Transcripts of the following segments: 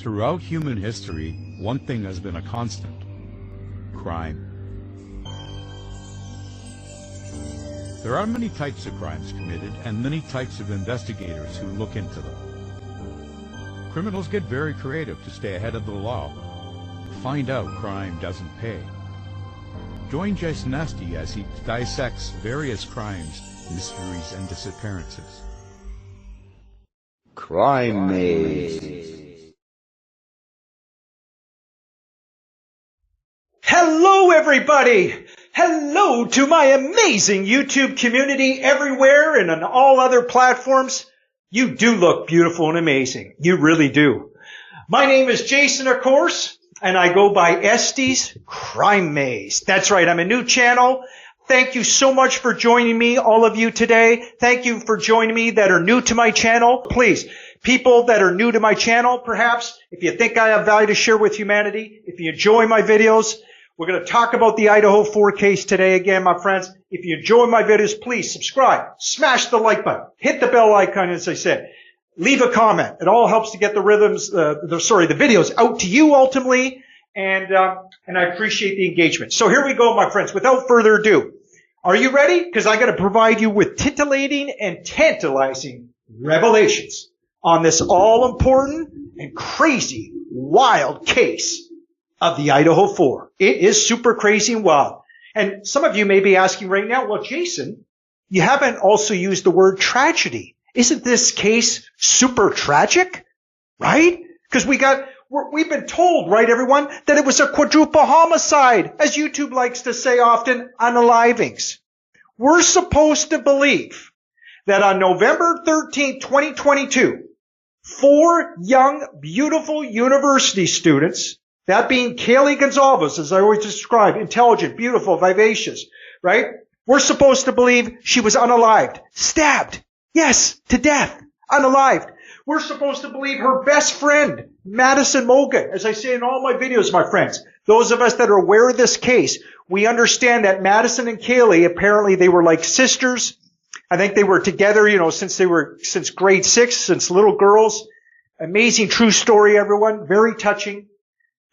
Throughout human history, one thing has been a constant: crime. There are many types of crimes committed and many types of investigators who look into them. Criminals get very creative to stay ahead of the law. Find out crime doesn't pay. Join Jason Esty as he dissects various crimes, mysteries, and disappearances. Crime Maze. Hello, everybody! Hello to my amazing YouTube community everywhere and on all other platforms. You do look beautiful and amazing. You really do. My name is Jason, of course, and I go by ESTEY'S Crime Maze. That's right, I'm a new channel. Thank you so much for joining me, all of you today. Thank you for joining me that are new to my channel. Please, people that are new to my channel, perhaps, if you think I have value to share with humanity, if you enjoy my videos, we're going to talk about the Idaho 4 case today again, my friends. If you enjoy my videos, please subscribe, smash the like button, hit the bell icon, as I said. Leave a comment. It all helps to get the videos out to you ultimately, and I appreciate the engagement. So here we go, my friends. Without further ado, are you ready? Because I got to provide you with titillating and tantalizing revelations on this all-important and crazy, wild case of the Idaho 4. It is super crazy and wild. And some of you may be asking right now, well, Jason, you haven't also used the word tragedy. Isn't this case super tragic? Right? Because we've been told, right, everyone, that it was a quadruple homicide, as YouTube likes to say often, unalivings. We're supposed to believe that on November 13, 2022, 4 young, beautiful university students, that being Kaylee Gonzalez, as I always describe, intelligent, beautiful, vivacious, right? We're supposed to believe she was unalived, stabbed, yes, to death, unalived. We're supposed to believe her best friend, Madison Mogan, as I say in all my videos, my friends. Those of us that are aware of this case, we understand that Madison and Kaylee, apparently they were like sisters. I think they were together, since grade 6, since little girls. Amazing true story, everyone. Very touching.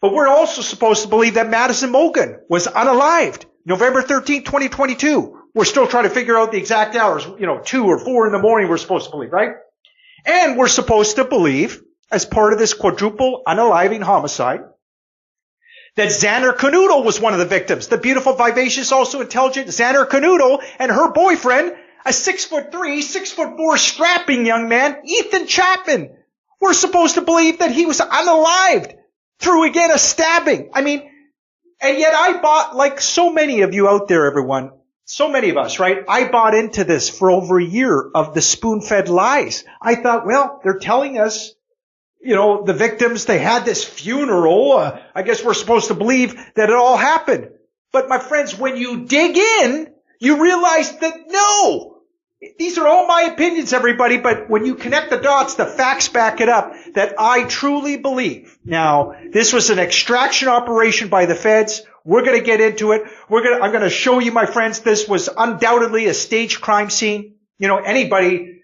But we're also supposed to believe that Madison Mogan was unalived. November 13, 2022. We're still trying to figure out the exact hours. 2 or 4 in the morning we're supposed to believe, right? And we're supposed to believe, as part of this quadruple unaliving homicide, that Xander Canuto was one of the victims. The beautiful, vivacious, also intelligent Xander Canuto and her boyfriend, a 6'3", 6'4", strapping young man, Ethan Chapman. We're supposed to believe that he was unalived through, again, a stabbing. And yet I bought, like so many of you out there, everyone, so many of us, right? I bought into this for over a year of the spoon-fed lies. I thought, well, they're telling us, the victims, they had this funeral. I guess we're supposed to believe that it all happened. But my friends, when you dig in, you realize that no, these are all my opinions, everybody, but when you connect the dots, the facts back it up, that I truly believe. Now, this was an extraction operation by the feds. We're going to get into it. I'm going to show you, my friends, this was undoubtedly a staged crime scene. Anybody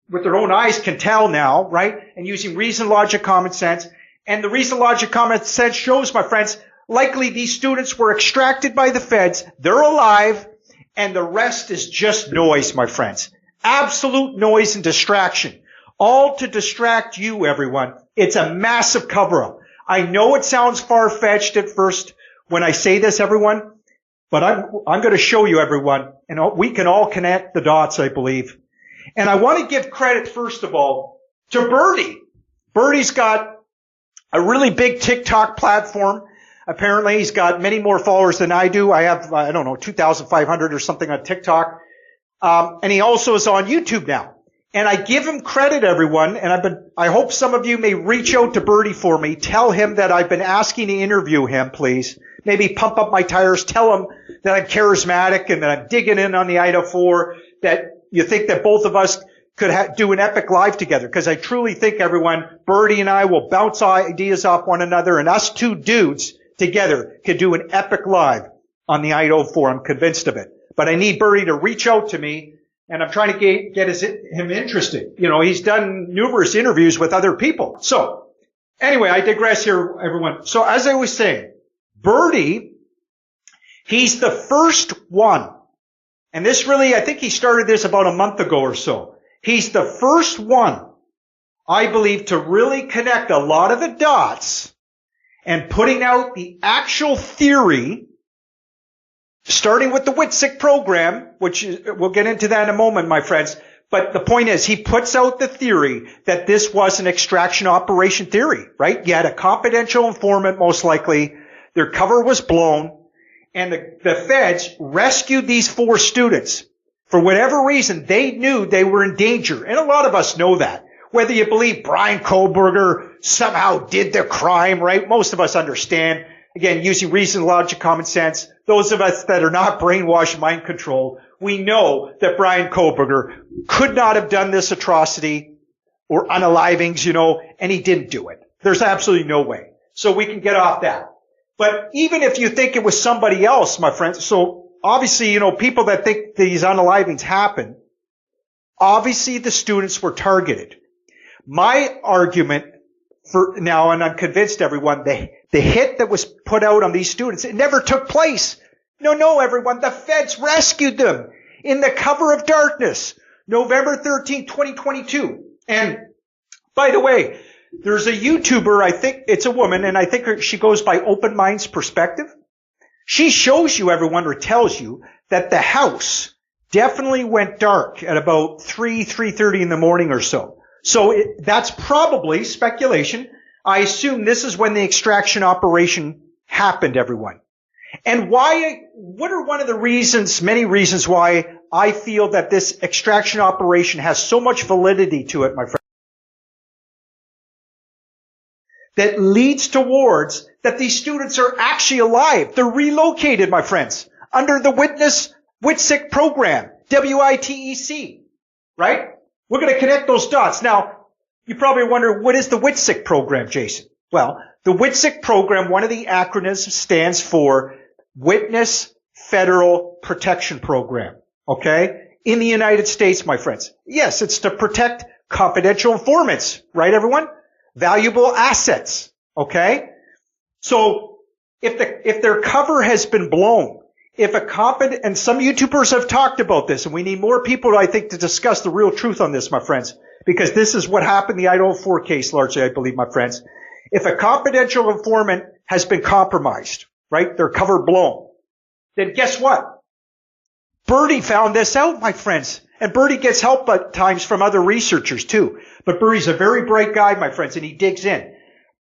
with their own eyes can tell now, right? And using reason, logic, common sense. And the reason, logic, common sense shows, my friends, likely these students were extracted by the feds. They're alive. And the rest is just noise, my friends. Absolute noise and distraction. All to distract you, everyone. It's a massive cover-up. I know it sounds far-fetched at first when I say this, everyone, but I'm going to show you, everyone, and we can all connect the dots, I believe. And I want to give credit, first of all, to Birdie. Birdie's got a really big TikTok platform. Apparently, he's got many more followers than I do. I have, 2,500 or something on TikTok. And he also is on YouTube now. And I give him credit, everyone, and I hope some of you may reach out to Birdie for me. Tell him that I've been asking to interview him, please. Maybe pump up my tires. Tell him that I'm charismatic and that I'm digging in on the Idaho 4, that you think that both of us could do an epic live together. Because I truly think, everyone, Birdie and I will bounce ideas off one another, and us two dudes together could do an epic live on the Idaho 4. I'm convinced of it. But I need Birdie to reach out to me, and I'm trying to get him interested. He's done numerous interviews with other people. So Anyway, I digress here, everyone. So as I was saying, Birdie, he's the first one. And this really, I think he started this about a month ago or so. He's the first one, I believe, to really connect a lot of the dots and putting out the actual theory, starting with the WITSEC program, which we'll get into that in a moment, my friends. But the point is, he puts out the theory that this was an extraction operation theory, right? You had a confidential informant, most likely. Their cover was blown. And the feds rescued these 4 students. For whatever reason, they knew they were in danger. And a lot of us know that. Whether you believe Brian Kohlberger somehow did the crime, right? Most of us understand. Again, using reason, logic, common sense. Those of us that are not brainwashed, mind controlled, we know that Brian Kohlberger could not have done this atrocity or unalivings, and he didn't do it. There's absolutely no way. So we can get off that. But even if you think it was somebody else, my friends, so obviously, people that think these unalivings happen, obviously the students were targeted. My argument for now, and I'm convinced everyone, the hit that was put out on these students, it never took place. No, everyone, the feds rescued them in the cover of darkness, November 13, 2022. And by the way, there's a YouTuber, I think it's a woman, and I think she goes by Open Minds Perspective. She shows you, everyone, or tells you that the house definitely went dark at about 3:30 in the morning or so. So that's probably speculation. I assume this is when the extraction operation happened, everyone. And what are one of the reasons, many reasons why I feel that this extraction operation has so much validity to it, my friend, that leads towards that these students are actually alive. They're relocated, my friends, under the WITSEC program, WITEC, right? We're going to connect those dots. Now, you probably wonder, what is the WITSEC program, Jason? Well, the WITSEC program, one of the acronyms stands for Witness Federal Protection Program, okay? In the United States, my friends. Yes, it's to protect confidential informants, right, everyone? Valuable assets, okay? So, if their cover has been blown, and some YouTubers have talked about this, and we need more people, I think, to discuss the real truth on this, my friends, because this is what happened in the Idaho case, largely, I believe, my friends. If a confidential informant has been compromised, right, their cover blown, then guess what? Birdie found this out, my friends. And Birdie gets help at times from other researchers, too. But Birdie's a very bright guy, my friends, and he digs in.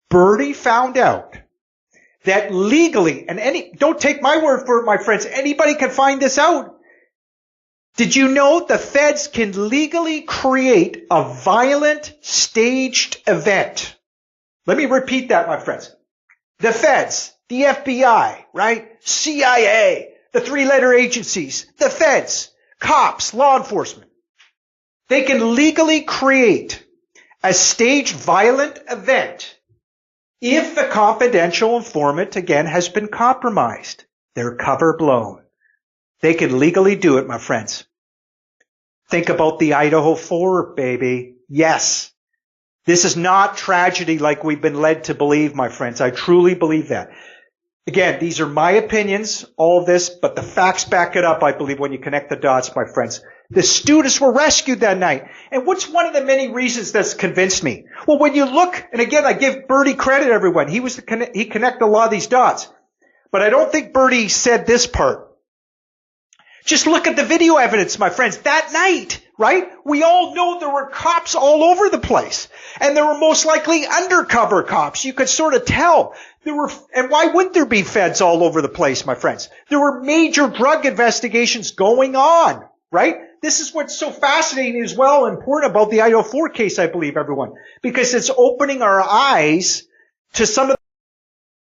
Birdie found out that legally, and don't take my word for it, my friends, anybody can find this out. Did you know the feds can legally create a violent staged event? Let me repeat that, my friends. The feds, the FBI, right? CIA, the 3-letter agencies, the feds, cops, law enforcement. They can legally create a staged violent event if the confidential informant, again, has been compromised, their cover blown. They can legally do it, my friends. Think about the Idahofour, baby. Yes. This is not tragedy like we've been led to believe, my friends. I truly believe that. Again, these are my opinions, all of this, but the facts back it up, I believe, when you connect the dots, my friends. The students were rescued that night. And what's one of the many reasons that's convinced me? Well, when you look, and again, I give Birdie credit, everyone. He connected a lot of these dots. But I don't think Birdie said this part. Just look at the video evidence, my friends. That night, right? We all know there were cops all over the place. And there were most likely undercover cops. You could sort of tell. And why wouldn't there be feds all over the place, my friends? There were major drug investigations going on, right? This is what's so fascinating as well, important about the Idahofour case, I believe, everyone. Because it's opening our eyes to some of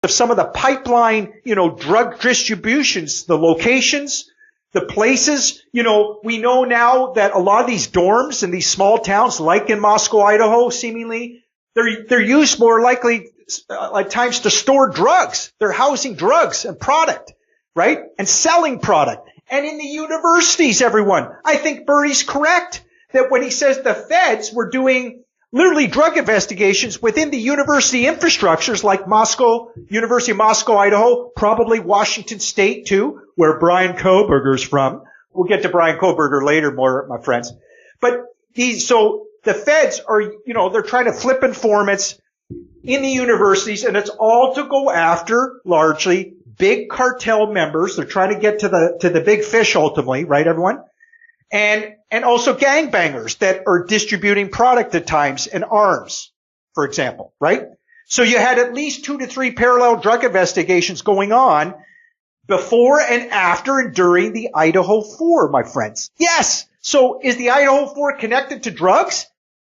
the pipeline, drug distributions, the locations, the places. We know now that a lot of these dorms in these small towns, like in Moscow, Idaho, seemingly, they're used more likely at times to store drugs. They're housing drugs and product, right? And selling product. And in the universities, everyone, I think Birdie's correct that when he says the feds were doing literally drug investigations within the university infrastructures like Moscow, University of Moscow, Idaho, probably Washington State too, where Brian Kohberger's from. We'll get to Brian Kohberger later more, my friends. But so the feds are, they're trying to flip informants in the universities, and it's all to go after largely big cartel members. They're trying to get to the big fish ultimately, right, everyone? And also gangbangers that are distributing product at times and arms, for example, right? So you had at least 2 to 3 parallel drug investigations going on before and after and during the Idaho-4, my friends. Yes. So is the Idaho-4 connected to drugs?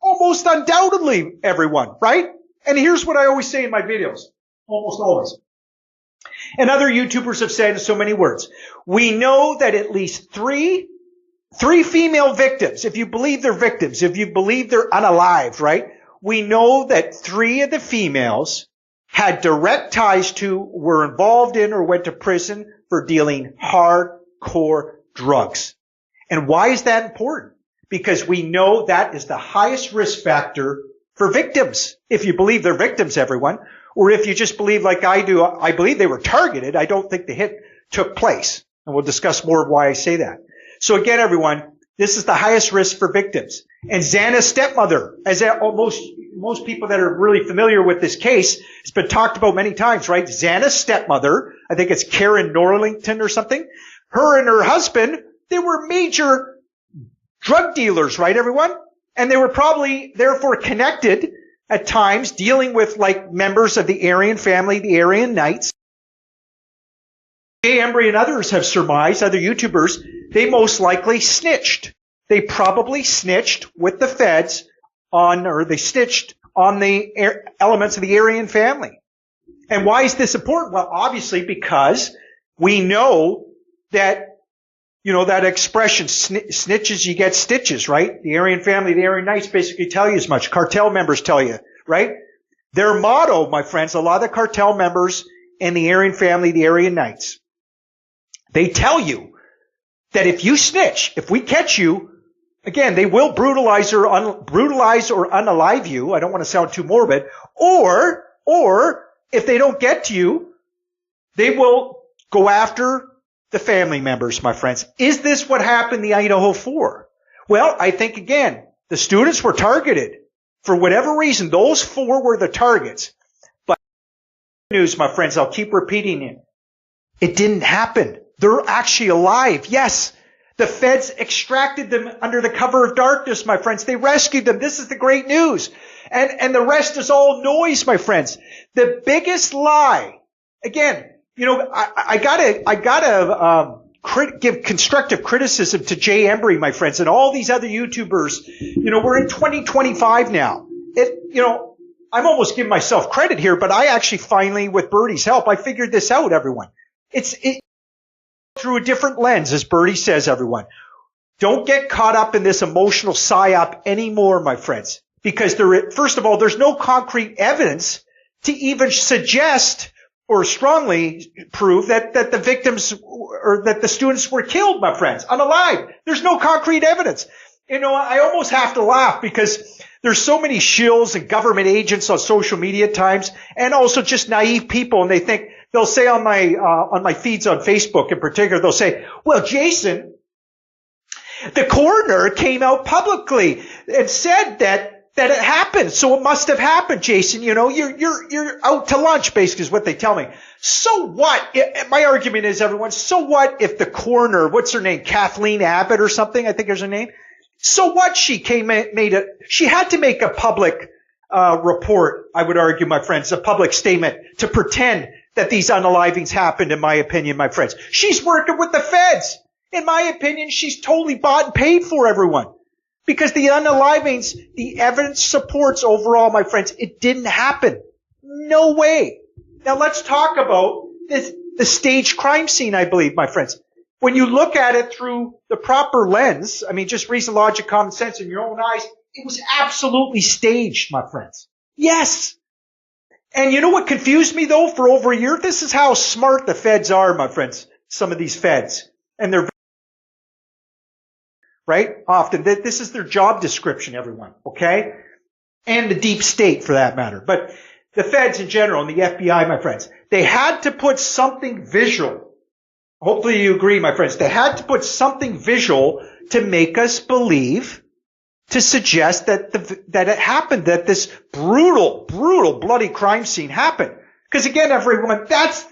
Almost undoubtedly, everyone, right? And here's what I always say in my videos. Almost always. And other YouTubers have said in so many words. We know that at least three female victims, if you believe they're victims, if you believe they're unalived, right? We know that 3 of the females had direct ties to, were involved in, or went to prison for dealing hardcore drugs. And why is that important? Because we know that is the highest risk factor for victims. If you believe they're victims, everyone, or if you just believe like I do, I believe they were targeted. I don't think the hit took place. And we'll discuss more of why I say that. So again, everyone, this is the highest risk for victims. And Xana's stepmother, as most people that are really familiar with this case, it's been talked about many times, right? Xana's stepmother, I think it's Karen Norlington or something. Her and her husband, they were major drug dealers, right, everyone? And they were probably therefore connected at times, dealing with like members of the Aryan family, the Aryan Knights. Jay Embry and others have surmised, other YouTubers, they most likely snitched. They probably snitched with the feds they snitched on the elements of the Aryan family. And why is this important? Well, obviously because we know that, that expression, snitches, you get stitches, right? The Aryan family, the Aryan Knights basically tell you as much. Cartel members tell you, right? Their motto, my friends, a lot of the cartel members and the Aryan family, the Aryan Knights, they tell you that if you snitch, if we catch you, again, they will brutalize or unalive you. I don't want to sound too morbid. Or if they don't get to you, they will go after the family members, my friends. Is this what happened in the Idaho-4? Well, I think, again, the students were targeted. For whatever reason, those 4 were the targets. But news, my friends, I'll keep repeating it. It didn't happen. They're actually alive. Yes. The feds extracted them under the cover of darkness, my friends. They rescued them. This is the great news. And the rest is all noise, my friends. The biggest lie, again, I gotta give constructive criticism to Jay Embry, my friends, and all these other YouTubers. We're in 2025 now. I'm almost giving myself credit here, but I actually finally, with Birdie's help, I figured this out, everyone. It's through a different lens, as Birdie says, everyone. Don't get caught up in this emotional psyop anymore, my friends, because first of all, there's no concrete evidence to even suggest or strongly prove that the victims or that the students were killed, my friends, unalive. There's no concrete evidence. I almost have to laugh because there's so many shills and government agents on social media at times, and also just naive people, and they'll say on my feeds on Facebook in particular, they'll say, well, Jason, the coroner came out publicly and said that it happened, so it must have happened, Jason. You're out to lunch, basically, is what they tell me. So what? My argument is, everyone, so what if the coroner, what's her name, Kathleen Abbott or something, I think is her name. So what? She had to make a public report, I would argue, my friends, a public statement to pretend that these unalivings happened, in my opinion, my friends. She's working with the feds. In my opinion, she's totally bought and paid for, everyone. Because the unalivings, the evidence supports overall, my friends, it didn't happen. No way. Now let's talk about the staged crime scene, I believe, my friends. When you look at it through the proper lens, just reason, logic, common sense in your own eyes, it was absolutely staged, my friends. Yes. And you know what confused me, though, for over a year? This is how smart the feds are, my friends, some of these feds. And they're right? Often. This is their job description, everyone. Okay? and the deep state for that matter. But the feds in general and the FBI, my friends, they had to put something visual. Hopefully you agree, my friends. They had to put something visual to make us believe, to suggest that that it happened, that this brutal, bloody crime scene happened. Because again, everyone, that's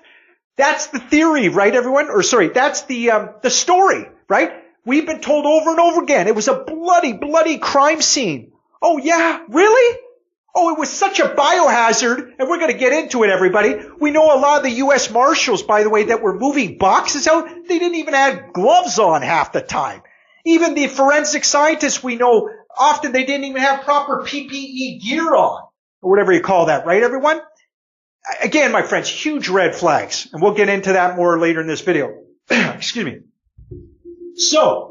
the theory, right, everyone? Or sorry, that's the story, right? We've been told over and over again, it was a bloody crime scene. Oh yeah, really? Oh, it was such a biohazard, and we're going to get into it, everybody. We know a lot of the U.S. Marshals, by the way, that were moving boxes out, they didn't even have gloves on half the time. Even the forensic scientists, we know, often they didn't even have proper PPE gear on, or whatever you call that, right, everyone? Again, my friends, huge red flags, and we'll get into that more later in this video. Excuse me. So,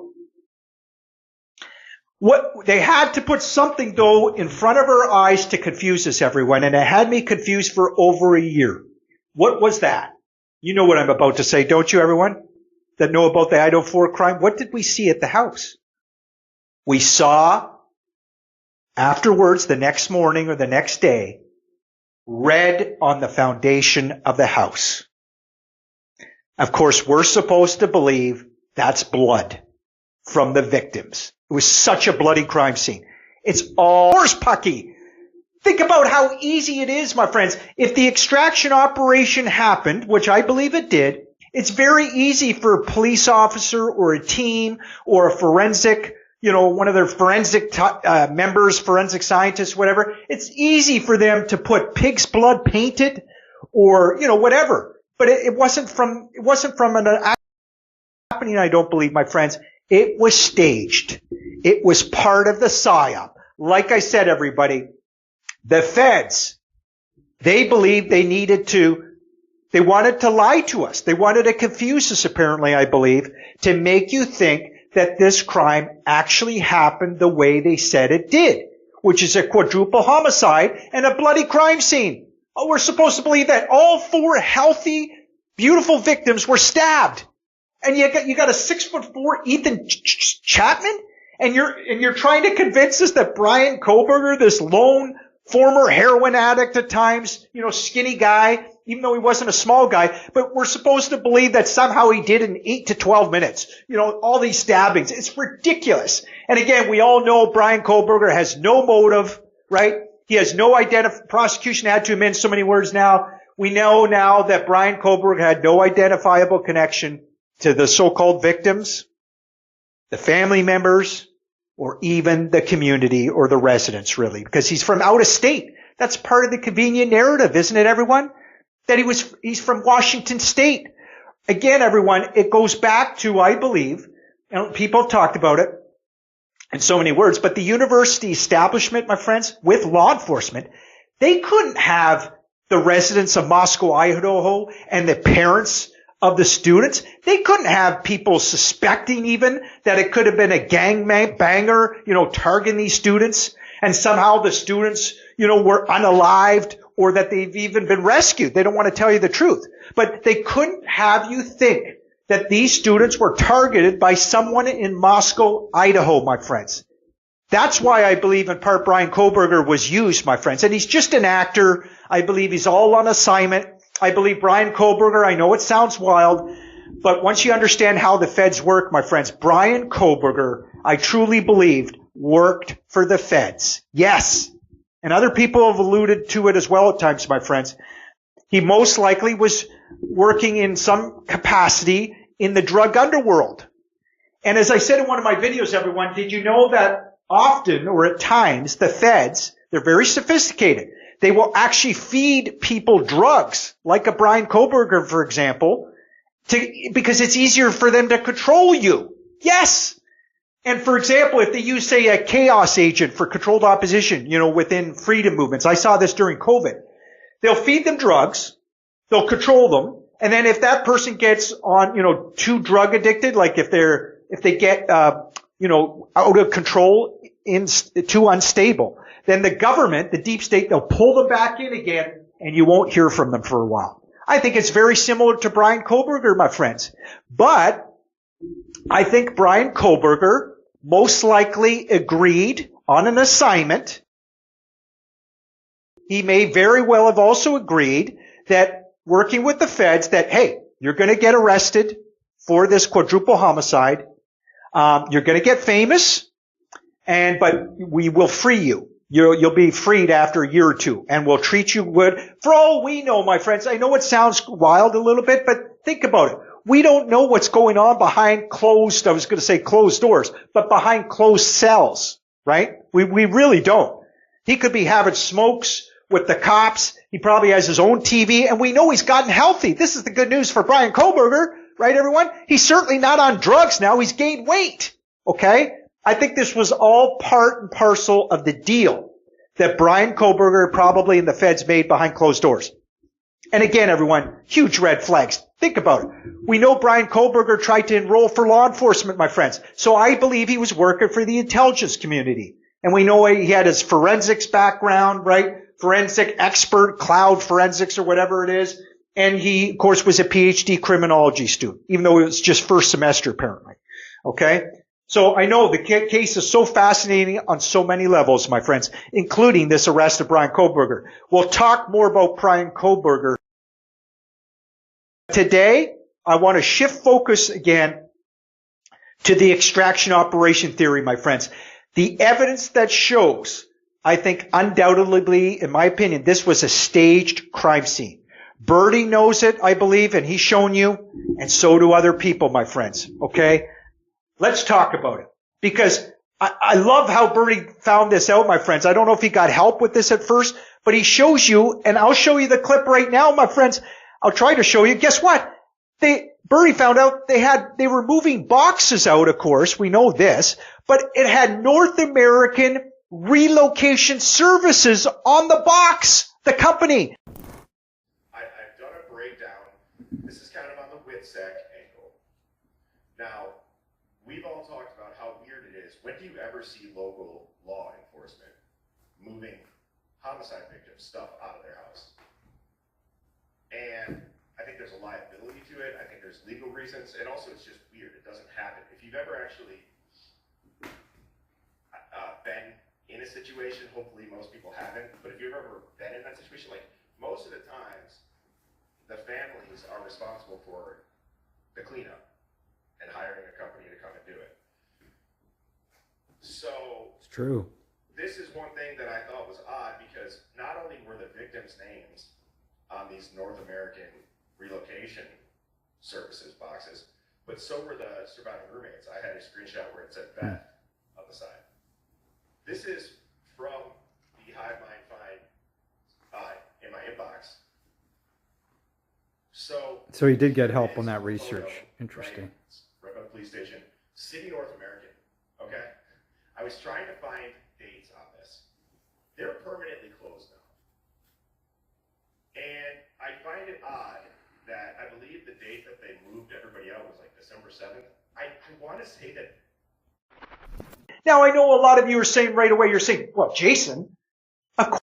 what they had to put something, though, in front of our eyes to confuse us, everyone, and it had me confused for over a year. What was that? You know what I'm about to say, don't you, everyone? That know about the Idaho crime? What did we see at the house? We saw, afterwards, the next morning or the next day, red on the foundation of the house. Of course, we're supposed to believe that's blood from the victims. It was such a bloody crime scene. It's all horse pucky. Think about how easy it is, my friends. If the extraction operation happened, which I believe it did, it's very easy for a police officer or a team or a forensic, one of their forensic members, forensic scientists, whatever. It's easy for them to put pig's blood painted or, whatever. But it wasn't from an happening, I don't believe, my friends. It was staged. It was part of the psyop. Like I said, everybody, the feds, they believed they wanted to lie to us. They wanted to confuse us, apparently, I believe, to make you think that this crime actually happened the way they said it did, which is a quadruple homicide and a bloody crime scene. Oh, we're supposed to believe that all 4 healthy, beautiful victims were stabbed. And you got a 6'4" Ethan Chapman, and you're trying to convince us that Brian Kohlberger, this lone former heroin addict at times, skinny guy, even though he wasn't a small guy, but we're supposed to believe that somehow he did in 8 to 12 minutes. All these stabbings. It's ridiculous. And again, we all know Brian Kohlberger has no motive, right? He has no prosecution had to amend so many words now. We know now that Brian Kohlberger had no identifiable connection to the so-called victims, the family members, or even the community or the residents, really, because he's from out of state. That's part of the convenient narrative, isn't it, everyone? That he's from Washington State. Again, everyone, it goes back to, I believe, people have talked about it in so many words, but the university establishment, my friends, with law enforcement, they couldn't have the residents of Moscow, Idaho, and the parents of the students. They couldn't have people suspecting even that it could have been a gang banger, targeting these students, and somehow the students, were unalived or that they've even been rescued. They don't want to tell you the truth. But they couldn't have you think that these students were targeted by someone in Moscow, Idaho, my friends. That's why I believe in part Brian Kohlberger was used, my friends. And he's just an actor. I believe he's all on assignment. I believe Brian Kohlberger, I know it sounds wild, but once you understand how the feds work, my friends, Brian Kohlberger, I truly believed, worked for the feds. Yes. And other people have alluded to it as well at times, my friends. He most likely was working in some capacity in the drug underworld. And as I said in one of my videos, everyone, did you know that often or at times the feds, they're very sophisticated. They will actually feed people drugs, like a Brian Kohlberger, for example, because it's easier for them to control you. Yes. And for example, if they use, say, a chaos agent for controlled opposition, within freedom movements, I saw this during COVID. They'll feed them drugs, they'll control them, and then if that person gets on, too drug addicted, like if they get, out of control, too unstable, then the government, the deep state, they'll pull them back in again, and you won't hear from them for a while. I think it's very similar to Brian Kohlberger, my friends. But I think Brian Kohlberger most likely agreed on an assignment he may very well have also agreed that working with the feds that, hey, you're going to get arrested for this quadruple homicide. You're going to get famous, but we will free you. You'll be freed after a year or two, and we'll treat you good. For all we know, my friends, I know it sounds wild a little bit, but think about it. We don't know what's going on behind closed doors, but behind closed cells, right? We really don't. He could be having smokes with the cops. He probably has his own TV, and we know he's gotten healthy. This is the good news for Brian Kohlberger, right, everyone? He's certainly not on drugs now. He's gained weight, okay? I think this was all part and parcel of the deal that Brian Kohlberger probably and the feds made behind closed doors. And again, everyone, huge red flags. Think about it. We know Brian Kohlberger tried to enroll for law enforcement, my friends. So I believe he was working for the intelligence community. And we know he had his forensics background, right? Forensic expert, cloud forensics or whatever it is. And he, of course, was a PhD criminology student, even though it was just first semester, apparently. Okay? So I know the case is so fascinating on so many levels, my friends, including this arrest of Brian Kohlberger. We'll talk more about Brian Kohlberger. Today, I want to shift focus again to the extraction operation theory, my friends. The evidence that shows, I think undoubtedly, in my opinion, this was a staged crime scene. Birdie knows it, I believe, and he's shown you, and so do other people, my friends. Okay? Let's talk about it. Because I love how Birdie found this out, my friends. I don't know if he got help with this at first, but he shows you, and I'll show you the clip right now, my friends. I'll try to show you. Guess what? Birdie found out they were moving boxes out, of course. We know this. But it had North American Relocation Services on the box. The company. I've done a breakdown. This is kind of on the WITSEC angle. Now, we've all talked about how weird it is. When do you ever see local law enforcement moving homicide victims' stuff out of their house? And I think there's a liability to it. I think there's legal reasons. And also, it's just weird. It doesn't happen. If you've ever actually been in a situation, hopefully most people haven't, but if you've ever been in that situation, like most of the times, the families are responsible for the cleanup and hiring a company to come and do it. So it's true. This is one thing that I thought was odd because not only were the victims' names on these North American Relocation Services boxes, but so were the surviving roommates. I had a screenshot where it said Beth on the side. This is from the Hive Mind Find in my inbox. So he did get help on that research. Interesting. Right by the police station, City North American. Okay, I was trying to find dates on this. They're permanently closed now, and I find it odd that I believe the date that they moved everybody out was like December 7th. I want to say that. Now, I know a lot of you are saying right away, you're saying, well, Jason, of course,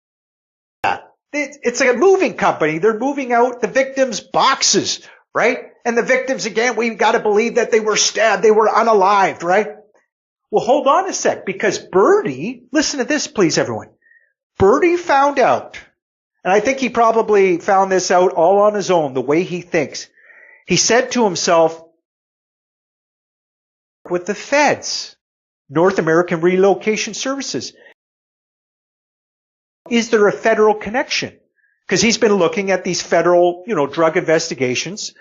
it's like a moving company. They're moving out the victims' boxes, right? And the victims, again, we've got to believe that they were stabbed, they were unalived, right? Well, hold on a sec, because Birdie, listen to this, please, everyone. Birdie found out, and I think he probably found this out all on his own, the way he thinks. He said to himself, with the feds, North American Relocation Services. Is there a federal connection? Because he's been looking at these federal, drug investigations.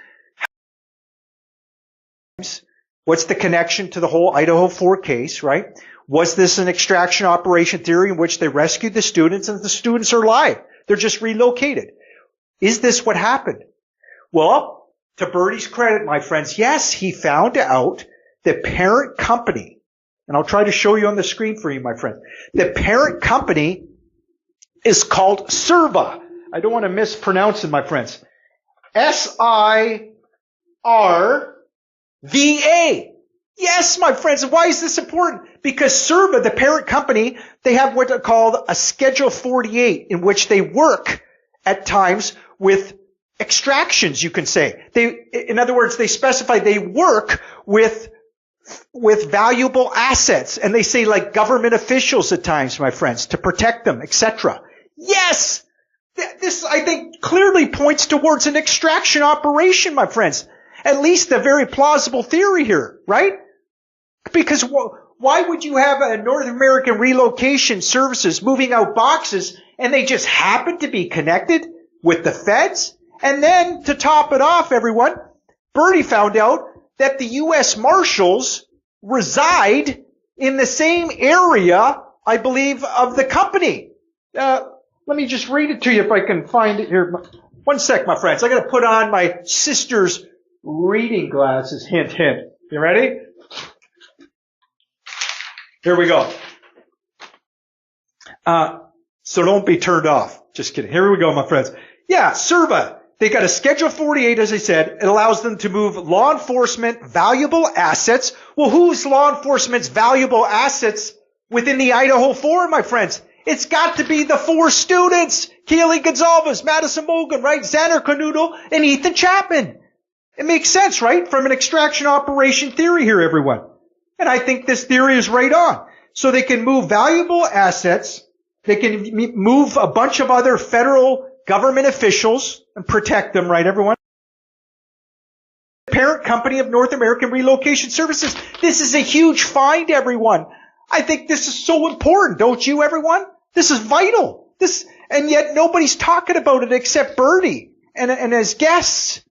What's the connection to the whole Idahofour case, right? Was this an extraction operation theory in which they rescued the students and the students are alive? They're just relocated. Is this what happened? Well, to Birdie's credit, my friends, yes, he found out the parent company. And I'll try to show you on the screen for you, my friend. The parent company is called Serva. I don't want to mispronounce it, my friends. SIRVA. Yes, my friends. Why is this important? Because Serva, the parent company, they have what are called a Schedule 48 in which they work at times with extractions, you can say. In other words, they specify they work with valuable assets. And they say like government officials at times, my friends, to protect them, etc. Yes! This, I think, clearly points towards an extraction operation, my friends. At least a very plausible theory here, right? Because why would you have a North American relocation services moving out boxes and they just happen to be connected with the feds? And then to top it off, everyone, Bertie found out that the U.S. Marshals reside in the same area, I believe, of the company. Let me just read it to you if I can find it here. One sec, my friends. I got to put on my sister's reading glasses. Hint, hint. You ready? Here we go. So don't be turned off. Just kidding. Here we go, my friends. Yeah, SERVA. They got a Schedule 48, as I said. It allows them to move law enforcement valuable assets. Well, who's law enforcement's valuable assets within the idahofour, my friends? It's got to be the 4 students. Kaylee Gonzalez, Madison Mogan, right? Xander Canudo, and Ethan Chapman. It makes sense, right? From an extraction operation theory here, everyone. And I think this theory is right on. So they can move valuable assets. They can move a bunch of other federal government officials and protect them, right, everyone? Parent company of North American Relocation Services. This is a huge find, everyone. I think this is so important, don't you, everyone? This is vital. And yet nobody's talking about it except Bertie and his guests.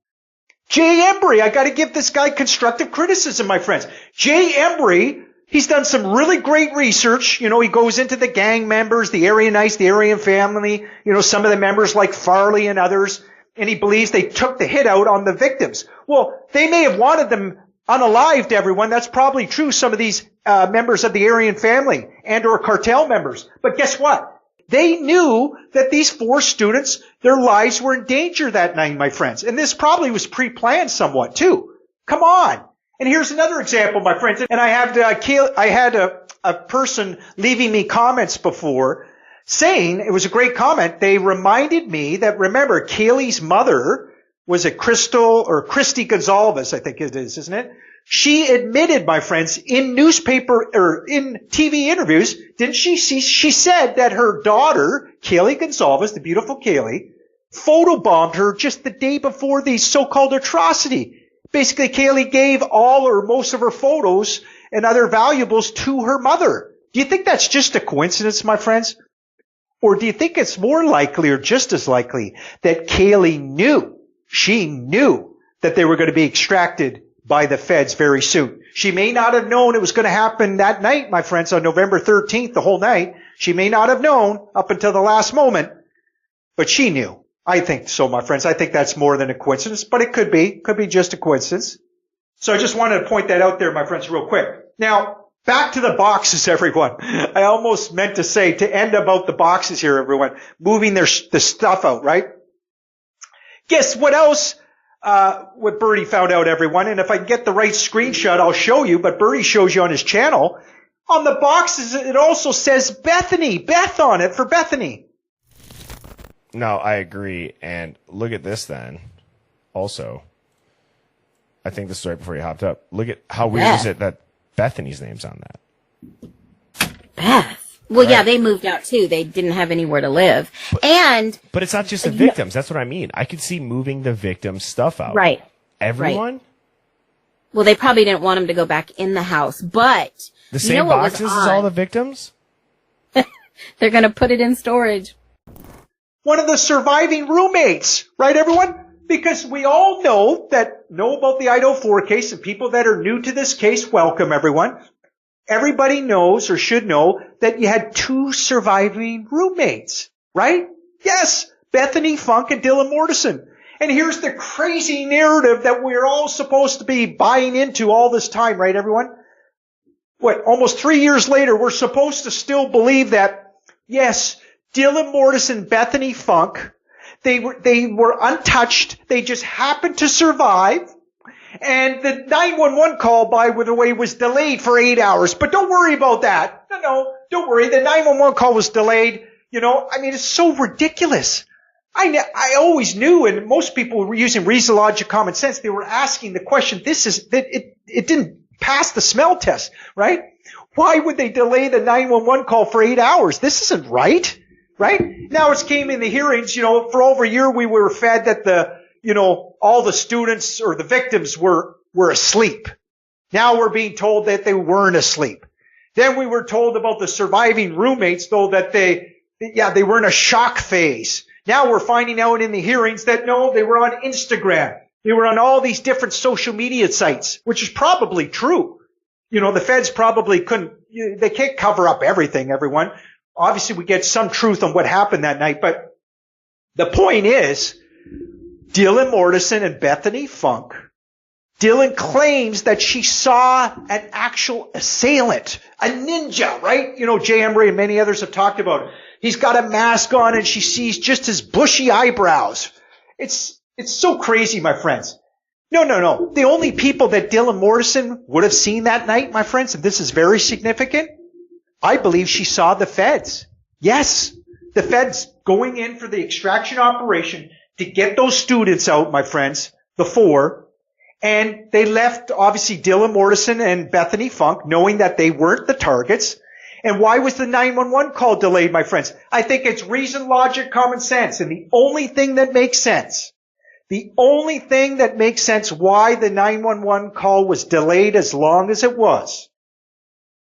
Jay Embry, I got to give this guy constructive criticism, my friends. Jay Embry, he's done some really great research. You know, he goes into the gang members, the Aryanites, the Aryan family, you know, some of the members like Farley and others, and he believes they took the hit out on the victims. Well, they may have wanted them unalived, everyone. That's probably true, some of these members of the Aryan family and or cartel members. But guess what? They knew that these 4 students, their lives were in danger that night, my friends. And this probably was pre-planned somewhat, too. Come on. And here's another example, my friends. And I had a person leaving me comments before saying, it was a great comment, they reminded me that, remember, Kaylee's mother was a Christy Gonzalez, I think it is, isn't it? She admitted, my friends, in newspaper or in TV interviews, didn't she? She said that her daughter, Kaylee Gonzalez, the beautiful Kaylee, photobombed her just the day before the so-called atrocity. Basically, Kaylee gave all or most of her photos and other valuables to her mother. Do you think that's just a coincidence, my friends? Or do you think it's more likely or just as likely that Kaylee knew, she knew that they were going to be extracted by the feds very soon? She may not have known it was going to happen that night, my friends, on November 13th, the whole night. She may not have known up until the last moment, but she knew. I think so, my friends. I think that's more than a coincidence, but it could be just a coincidence. So I just wanted to point that out there, my friends, real quick. Now, back to the boxes, everyone. I almost meant to say to end about the boxes here, everyone, moving the stuff out, right? Guess what else? What Bertie found out, everyone, and if I can get the right screenshot, I'll show you, but Bertie shows you on his channel. On the boxes, it also says Bethany, Beth on it for Bethany. No, I agree. And look at this then. Also, I think this is right before you hopped up. Look at how weird is it that Bethany's name's on that? Beth. Well, right. Yeah, they moved out too. They didn't have anywhere to live. But it's not just the victims. That's what I mean. I could see moving the victims' stuff out. Right. Everyone? Right. Well, they probably didn't want them to go back in the house, but the same boxes as all the victims? They're going to put it in storage. One of the surviving roommates, right, everyone? Because we all know about the idahofour case, and people that are new to this case, welcome, everyone. Everybody knows or should know that you had 2 surviving roommates, right? Yes, Bethany Funk and Dylan Mortison. And here's the crazy narrative that we're all supposed to be buying into all this time, right, everyone? Almost 3 years later, we're supposed to still believe that, yes, Dylan Mortison, Bethany Funk, they were untouched. They just happened to survive. And the 911 call, by the way, was delayed for 8 hours. But don't worry about that. No, don't worry. The 911 call was delayed. You know, I mean, it's so ridiculous. I always knew, and most people were using reason, logic, common sense. They were asking the question, it didn't pass the smell test, right? Why would they delay the 911 call for 8 hours? This isn't right. right? Now it came in the hearings, for over a year we were fed that all the students or the victims were asleep. Now we're being told that they weren't asleep. Then we were told about the surviving roommates, though, that they were in a shock phase. Now we're finding out in the hearings that no, they were on Instagram. They were on all these different social media sites, which is probably true. The feds probably they can't cover up everything, everyone. Obviously we get some truth on what happened that night, but the point is, Dylan Mortison and Bethany Funk, Dylan claims that she saw an actual assailant, a ninja, right? Jay Embry and many others have talked about it. He's got a mask on and she sees just his bushy eyebrows. It's so crazy, my friends. No. The only people that Dylan Mortison would have seen that night, my friends, and this is very significant, I believe she saw the feds. Yes, the feds going in for the extraction operation to get those students out, my friends, the 4. And they left, obviously, Dylan Mortison and Bethany Funk knowing that they weren't the targets. And why was the 911 call delayed, my friends? I think it's reason, logic, common sense. And the only thing that makes sense why the 911 call was delayed as long as it was,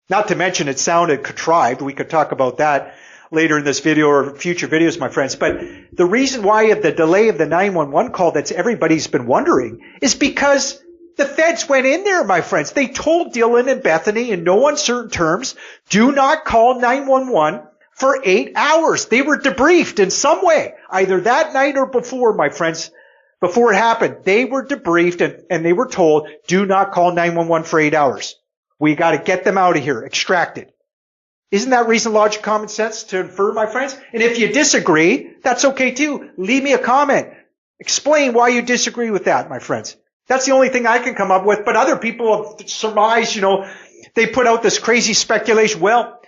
not to mention it sounded contrived. We could talk about that later in this video or future videos, my friends. But the reason why of the delay of the 911 call that's everybody's been wondering is because the feds went in there, my friends. They told Dylan and Bethany in no uncertain terms, do not call 911 for 8 hours. They were debriefed in some way, either that night or before, my friends. Before it happened, they were debriefed and they were told, do not call 911 for 8 hours. We got to get them out of here, extracted. Isn't that reason, logic, common sense to infer, my friends? And if you disagree, that's okay too. Leave me a comment. Explain why you disagree with that, my friends. That's the only thing I can come up with. But other people have surmised, they put out this crazy speculation. Well,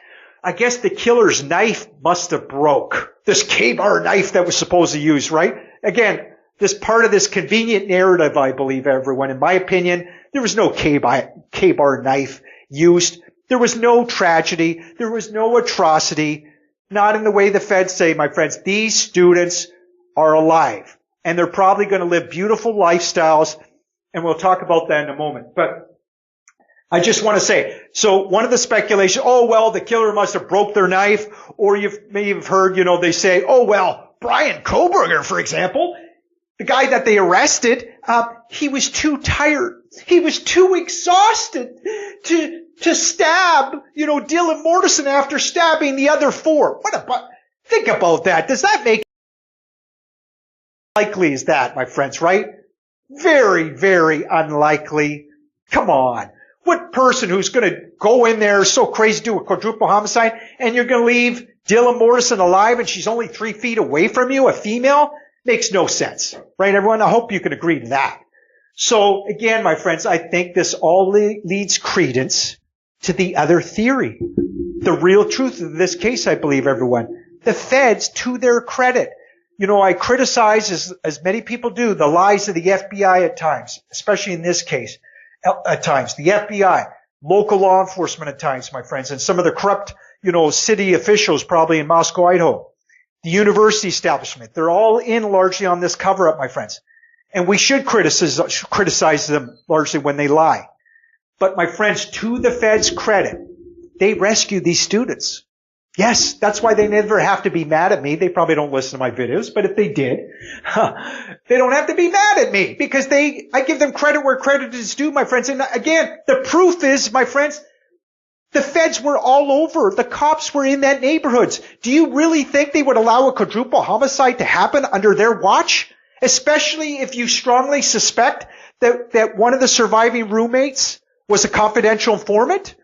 I guess the killer's knife must have broke. This K-bar knife that was supposed to use, right? Again, this part of this convenient narrative, I believe, everyone. In my opinion, there was no K-bar knife used. There was no tragedy. There was no atrocity. Not in the way the feds say, my friends. These students are alive. And they're probably going to live beautiful lifestyles. And we'll talk about that in a moment. But I just want to say, so one of the speculations, the killer must have broke their knife. Or you may have heard, they say, Brian Kohlberger, for example, the guy that they arrested, he was too tired. He was too exhausted to stab, Dylan Mortison after stabbing the other 4. Think about that. Does that make likely as that, my friends, right? Very, very unlikely. Come on. What person who's going to go in there so crazy, do a quadruple homicide, and you're going to leave Dylan Mortison alive and she's only 3 feet away from you, a female? Makes no sense. Right, everyone? I hope you can agree to that. So, again, my friends, I think this all leads credence to the other theory. The real truth of this case, I believe, everyone. The feds, to their credit, I criticize, as many people do, the lies of the FBI at times, especially in this case, at times. The FBI, local law enforcement at times, my friends, and some of the corrupt, city officials probably in Moscow, Idaho. The university establishment, they're all in largely on this cover-up, my friends. And we should criticize them largely when they lie. But my friends, to the feds' credit, they rescued these students. Yes, that's why they never have to be mad at me. They probably don't listen to my videos, but if they did, they don't have to be mad at me because I give them credit where credit is due, my friends. And again, the proof is, my friends, the feds were all over. The cops were in that neighborhoods. Do you really think they would allow a quadruple homicide to happen under their watch? Especially if you strongly suspect that one of the surviving roommates was a confidential informant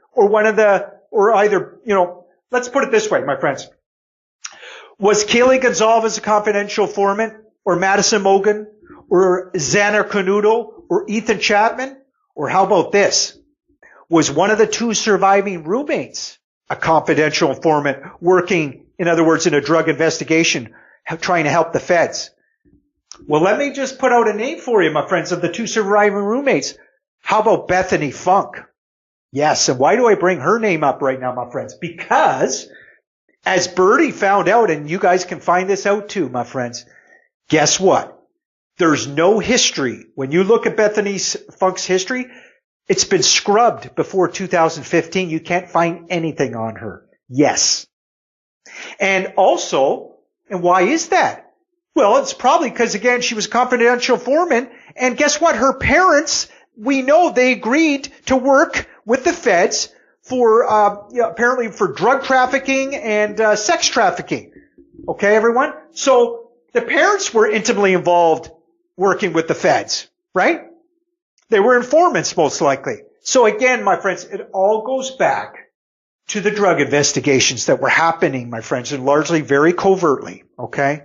let's put it this way, my friends. Was Kaylee Gonzalez a confidential informant, or Madison Mogan, or Xander Canuto, or Ethan Chapman? Or how about this? Was one of the 2 surviving roommates a confidential informant working, in other words, in a drug investigation, trying to help the feds? Well, let me just put out a name for you, my friends, of the 2 surviving roommates. How about Bethany Funk? Yes, and why do I bring her name up right now, my friends? Because as Birdie found out, and you guys can find this out too, my friends, guess what? There's no history. When you look at Bethany Funk's history, it's been scrubbed before 2015. You can't find anything on her. Yes. And also, and why is that? Well, it's probably because, again, she was a confidential informant. And guess what? Her parents, we know they agreed to work with the feds for, apparently for drug trafficking and sex trafficking. Okay, everyone? So the parents were intimately involved working with the feds, right? They were informants, most likely. So again, my friends, it all goes back to the drug investigations that were happening, my friends, and largely very covertly, okay?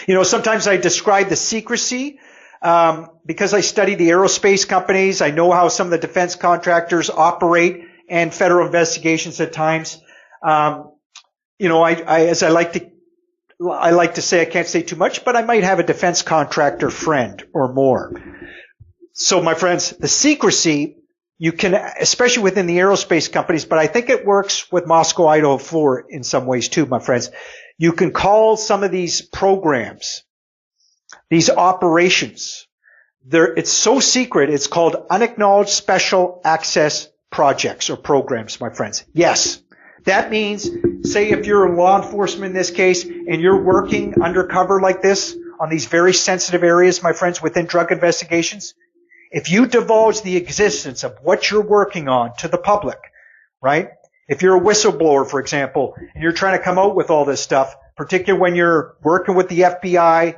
You know, sometimes I describe the secrecy because I study the aerospace companies. I know how some of the defense contractors operate and federal investigations at times. You know, as I like to say, I can't say too much, but I might have a defense contractor friend or more. So, my friends, the secrecy, you can, especially within the aerospace companies, but I think it works with Moscow, Idaho in some ways too, my friends. You can call some of these programs, these operations, it's so secret, it's called unacknowledged special access projects or programs, my friends. Yes. That means, say if you're in law enforcement in this case, and you're working undercover like this on these very sensitive areas, my friends, within drug investigations, if you divulge the existence of what you're working on to the public, right? If you're a whistleblower, for example, and you're trying to come out with all this stuff, particularly when you're working with the FBI,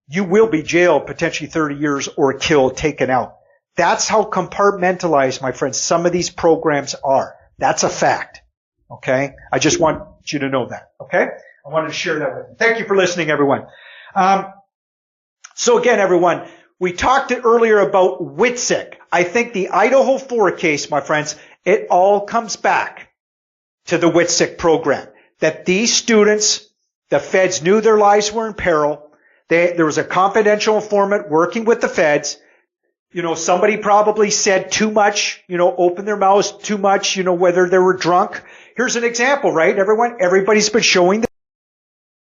you will be jailed potentially 30 years or killed, taken out. That's how compartmentalized, my friends, some of these programs are. That's a fact. Okay? I just want you to know that. Okay? I wanted to share that with you. Thank you for listening, everyone. So again, everyone, we talked earlier about WITSEC. I think the idahofour case, my friends, it all comes back to the WITSEC program. That these students, the feds knew their lives were in peril. There was a confidential informant working with the feds. You know, somebody probably said too much, you know, opened their mouths too much, you know, whether they were drunk. Here's an example, right, everyone? Everybody's been showing the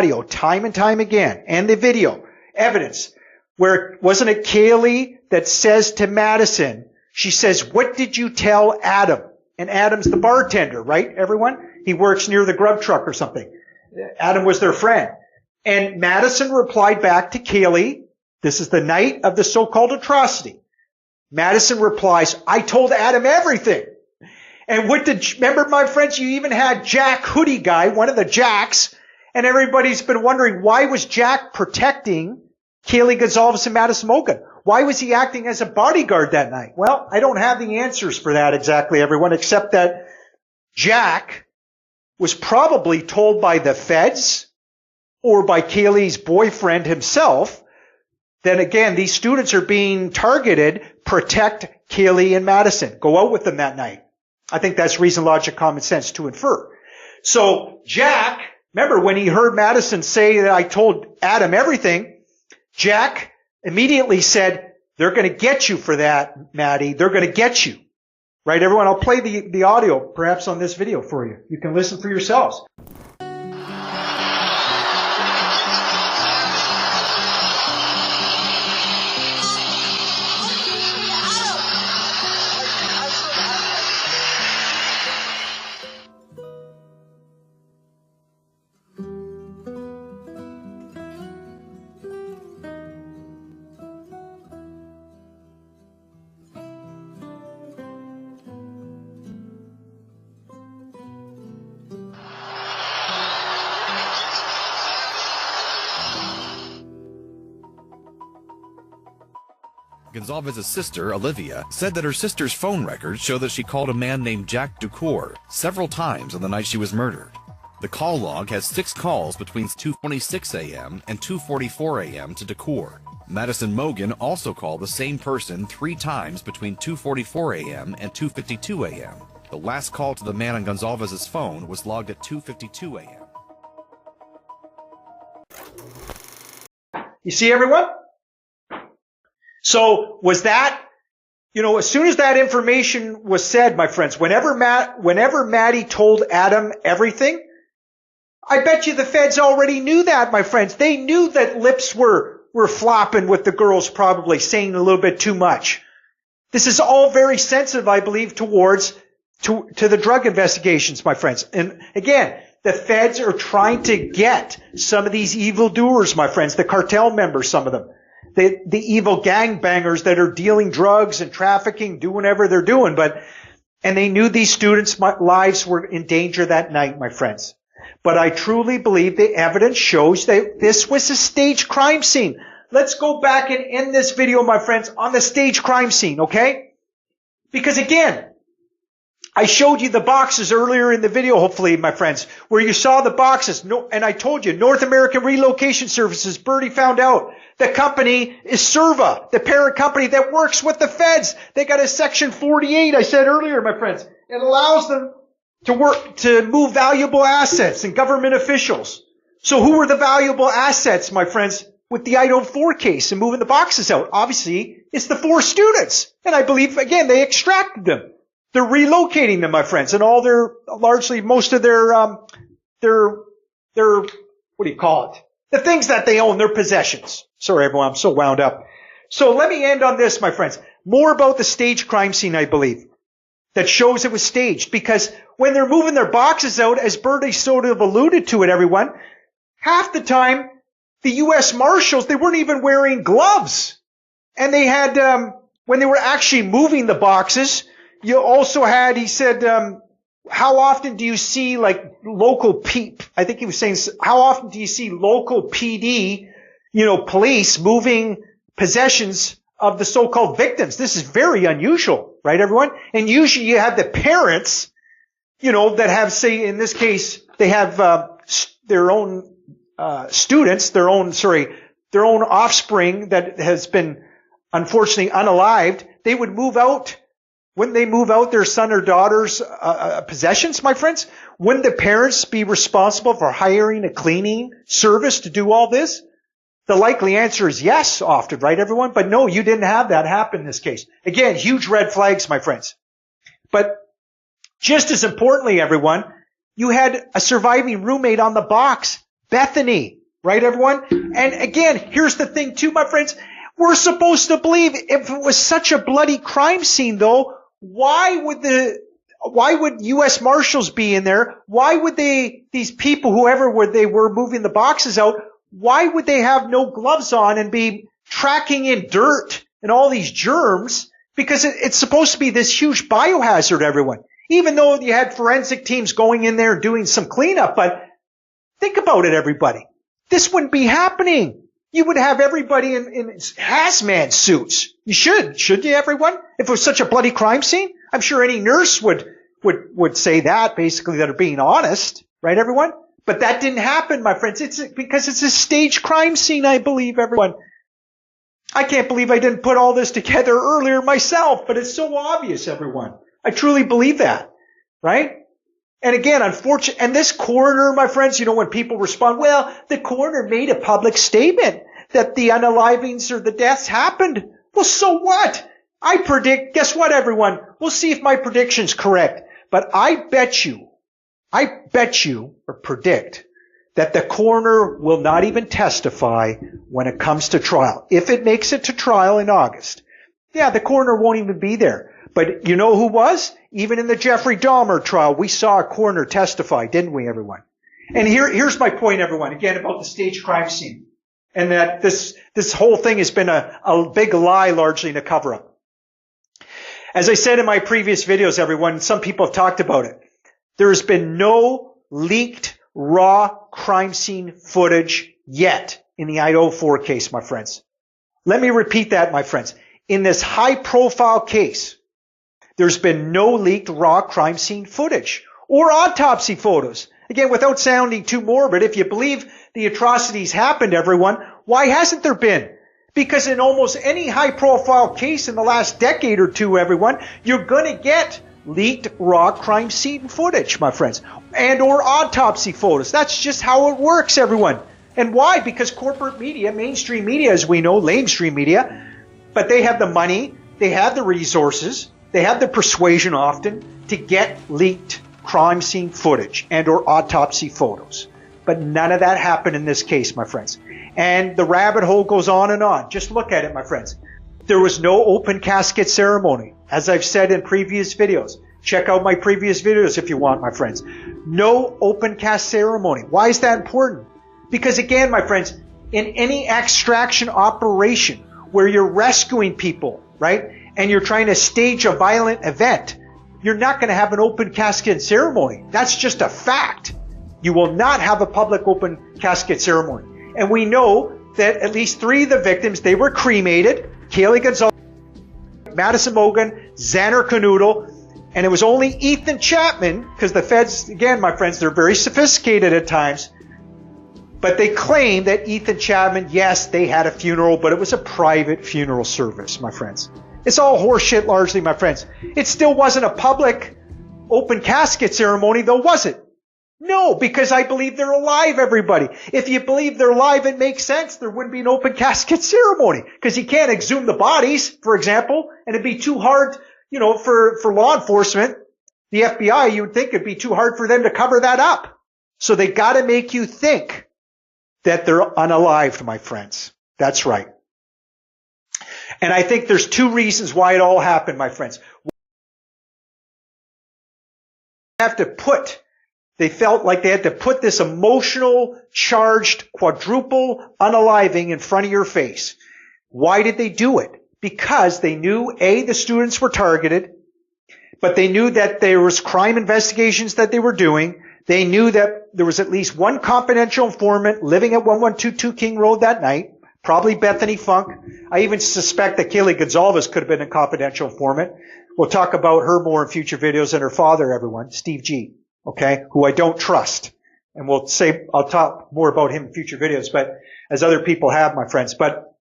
audio time and time again, and the video, evidence, where wasn't it Kaylee that says to Madison, she says, what did you tell Adam? And Adam's the bartender, right, everyone? He works near the grub truck or something. Adam was their friend. And Madison replied back to Kaylee, this is the night of the so-called atrocity. Madison replies, I told Adam everything. And remember, my friends, you even had Jack Hoodie Guy, one of the Jacks, and everybody's been wondering, why was Jack protecting Kaylee Gonzalez and Madison Mogan? Why was he acting as a bodyguard that night? Well, I don't have the answers for that exactly, everyone, except that Jack was probably told by the feds or by Kaylee's boyfriend himself that, again, these students are being targeted, protect Kaylee and Madison. Go out with them that night. I think that's reason, logic, common sense to infer. So Jack, remember when he heard Madison say that I told Adam everything, Jack immediately said, they're going to get you for that, Maddie. They're going to get you. Right, everyone? I'll play the audio perhaps on this video for you. You can listen for yourselves. Gonzalez's sister, Olivia, said that her sister's phone records show that she called a man named Jack Ducour several times on the night she was murdered. The call log has 6 calls between 2:26 a.m. and 2:44 a.m. to Ducour. Madison Mogan also called the same person 3 times between 2:44 a.m. and 2:52 a.m. The last call to the man on Gonzalez's phone was logged at 2:52 a.m. You see, everyone? So was that, as soon as that information was said, my friends, whenever Maddie told Adam everything, I bet you the feds already knew that, my friends. They knew that lips were flopping with the girls, probably saying a little bit too much. This is all very sensitive, I believe, to the drug investigations, my friends. And again, the feds are trying to get some of these evildoers, my friends, the cartel members, some of them, the evil gangbangers that are dealing drugs and trafficking, doing whatever they're doing. And they knew these students' lives were in danger that night, my friends. But I truly believe the evidence shows that this was a staged crime scene. Let's go back and end this video, my friends, on the staged crime scene, okay? Because again, I showed you the boxes earlier in the video, hopefully, my friends, where you saw the boxes. And I told you, North American Relocation Services, Birdie found out the company is Serva, the parent company that works with the feds. They got a Section 48, I said earlier, my friends. It allows them to move valuable assets and government officials. So who were the valuable assets, my friends, with the idahofour case and moving the boxes out? Obviously, it's the 4 students. And I believe, again, they extracted them. They're relocating them, my friends, and most of their, what do you call it? The things that they own, their possessions. Sorry, everyone, I'm so wound up. So let me end on this, my friends. More about the staged crime scene, I believe, that shows it was staged. Because when they're moving their boxes out, as Birdie sort of alluded to it, everyone, half the time, the U.S. Marshals, they weren't even wearing gloves. And they had, when they were actually moving the boxes, you also had, he said, how often do you see local I think he was saying, how often do you see local PD, police moving possessions of the so-called victims? This is very unusual, right, everyone? And usually you have the parents, that have, say, in this case, they have their own students, their own offspring that has been unfortunately unalived. They would move out. Wouldn't they move out their son or daughter's possessions, my friends? Wouldn't the parents be responsible for hiring a cleaning service to do all this? The likely answer is yes, often, right, everyone? But no, you didn't have that happen in this case. Again, huge red flags, my friends. But just as importantly, everyone, you had a surviving roommate on the box, Bethany, right, everyone? And again, here's the thing too, my friends. We're supposed to believe if it was such a bloody crime scene, though, why would U.S. Marshals be in there? Why would these people, they were moving the boxes out, why would they have no gloves on and be tracking in dirt and all these germs? Because it's supposed to be this huge biohazard, everyone. Even though you had forensic teams going in there doing some cleanup, but think about it, everybody. This wouldn't be happening. You would have everybody in hazmat suits. You shouldn't you, everyone? If it was such a bloody crime scene, I'm sure any nurse would say that, basically, that are being honest, right, everyone? But that didn't happen, my friends. It's because it's a staged crime scene, I believe, everyone. I can't believe I didn't put all this together earlier myself, but it's so obvious, everyone. I truly believe that, right? And again, unfortunately, and this coroner, my friends, when people respond, well, the coroner made a public statement that the unalivings or the deaths happened. Well, so what? I predict, guess what, everyone? We'll see if my prediction's correct. But I bet you, or predict, that the coroner will not even testify when it comes to trial. If it makes it to trial in August. Yeah, the coroner won't even be there. But you know who was? Even in the Jeffrey Dahmer trial, we saw a coroner testify, didn't we, everyone? And here's my point, everyone, again, about the staged crime scene. And that this whole thing has been a big lie, largely in a cover-up. As I said in my previous videos, everyone, some people have talked about it. There has been no leaked, raw crime scene footage yet in the idahofour case, my friends. Let me repeat that, my friends. In this high-profile case, there's been no leaked raw crime scene footage or autopsy photos. Again, without sounding too morbid, if you believe the atrocities happened, everyone, why hasn't there been? Because in almost any high-profile case in the last decade or two, everyone, you're going to get leaked raw crime scene footage, my friends, and or autopsy photos. That's just how it works, everyone. And why? Because corporate media, mainstream media, as we know, lamestream media, but they have the money, they have the resources, they have the persuasion often to get leaked crime scene footage and or autopsy photos. But none of that happened in this case, my friends. And the rabbit hole goes on and on. Just look at it, my friends. There was no open casket ceremony, as I've said in previous videos. Check out my previous videos if you want, my friends. No open casket ceremony. Why is that important? Because again, my friends, in any extraction operation where you're rescuing people, right, and you're trying to stage a violent event, you're not going to have an open casket ceremony. That's just a fact. You will not have a public open casket ceremony. And we know that at least 3 of the victims, they were cremated. Kaylee Gonzalez, Madison Mogan, Xander Canoodle, and it was only Ethan Chapman, because the feds, again, my friends, they're very sophisticated at times, but they claim that Ethan Chapman, yes, they had a funeral, but it was a private funeral service, my friends. It's all horseshit largely, my friends. It still wasn't a public open casket ceremony, though, was it? No, because I believe they're alive, everybody. If you believe they're alive, it makes sense. There wouldn't be an open casket ceremony, because you can't exhume the bodies, for example, and it'd be too hard, you know, for law enforcement, the FBI, you would think it'd be too hard for them to cover that up. So they got to make you think that they're unalived, my friends. That's right. And I think there's 2 reasons why it all happened, my friends. They felt like they had to put this emotional, charged, quadruple unaliving in front of your face. Why did they do it? Because they knew, A, the students were targeted, but they knew that there was crime investigations that they were doing. They knew that there was at least one confidential informant living at 1122 King Road that night, probably Bethany Funk. I even suspect that Kaylee Gonzalez could have been a confidential informant. We'll talk about her more in future videos, and her father, everyone, Steve G., okay, who I don't trust. And I'll talk more about him in future videos, but as other people have, my friends. But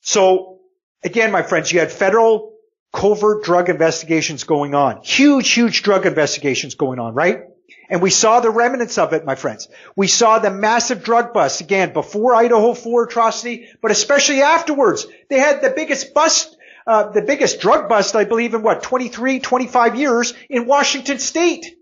so again, my friends, you had federal covert drug investigations going on. Huge drug investigations going on, right? And we saw the remnants of it, my friends. We saw the massive drug bust, again, before idahofour atrocity, but especially afterwards. They had the biggest drug bust, I believe, in 23, 25 years in Washington State,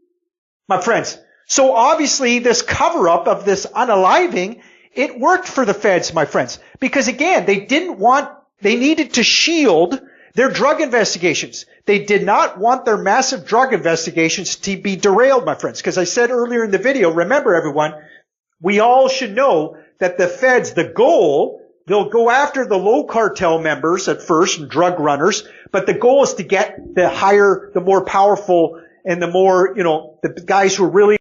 my friends. So obviously this cover-up of this unaliving, it worked for the feds, my friends. Because again, they needed to shield their drug investigations. They did not want their massive drug investigations to be derailed, my friends. Because I said earlier in the video, remember everyone, we all should know that the feds, the goal, they'll go after the low cartel members at first and drug runners, but the goal is to get the more powerful and the more, the guys who are really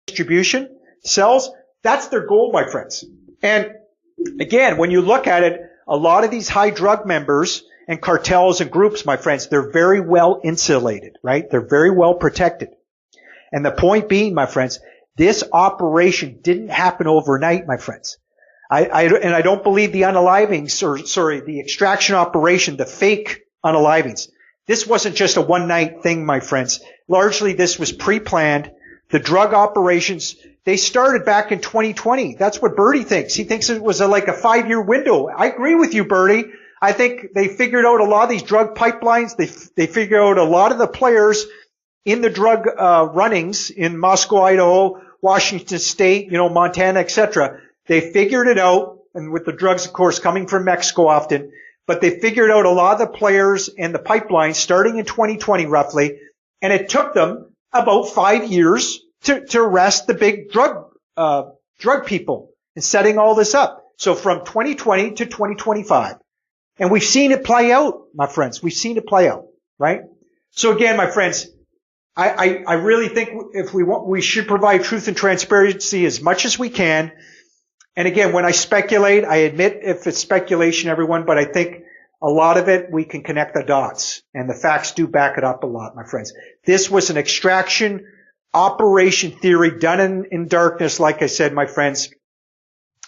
distribution cells. That's their goal, my friends. And again, when you look at it, a lot of these high drug members and cartels and groups, my friends, they're very well insulated, right? They're very well protected. And the point being, my friends, this operation didn't happen overnight, my friends. I don't believe the the extraction operation, the fake unalivings. This wasn't just a one-night thing, my friends. Largely, this was pre-planned. The drug operations, they started back in 2020. That's what Bertie thinks. He thinks it was like a 5-year window. I agree with you, Bertie. I think they figured out a lot of these drug pipelines. They figured out a lot of the players in the drug runnings in Moscow, Idaho, Washington State, Montana, etc. They figured it out, and with the drugs, of course, coming from Mexico often. But they figured out a lot of the players and the pipelines starting in 2020 roughly, and it took them about 5 years to arrest the big drug people and setting all this up. So from 2020 to 2025. And we've seen it play out, my friends. We've seen it play out, right? So again, my friends, I really think if we should provide truth and transparency as much as we can. And again, when I speculate, I admit if it's speculation, everyone, but I think a lot of it, we can connect the dots. And the facts do back it up a lot, my friends. This was an extraction operation theory done in darkness, like I said, my friends.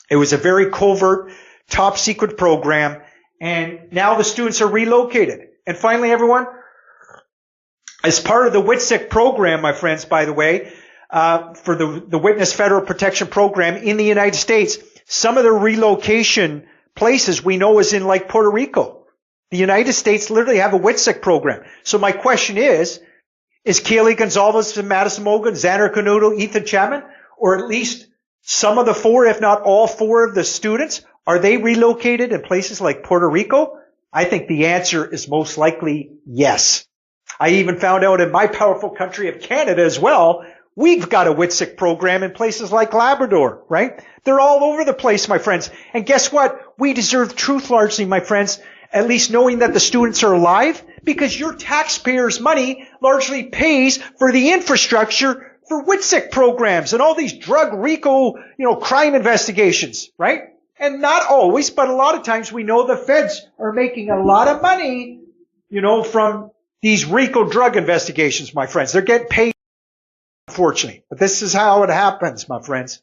It was a very covert, top secret program. And now the students are relocated. And finally, everyone, as part of the WITSEC program, my friends, by the way, for the Witness Federal Protection Program in the United States, some of the relocation places we know is in like Puerto Rico. The United States literally have a WITSEC program. So my question is Kaylee Gonzalez and Madison Mogan, Xander Canuto, Ethan Chapman, or at least some of the 4, if not all 4 of the students, are they relocated in places like Puerto Rico? I think the answer is most likely yes. I even found out in my powerful country of Canada as well, we've got a WITSEC program in places like Labrador, right? They're all over the place, my friends. And guess what? We deserve truth largely, my friends, at least knowing that the students are alive, because your taxpayers' money largely pays for the infrastructure for WITSEC programs and all these drug RICO, crime investigations, right? And not always, but a lot of times we know the feds are making a lot of money, from these RICO drug investigations, my friends. They're getting paid, unfortunately. But this is how it happens, my friends.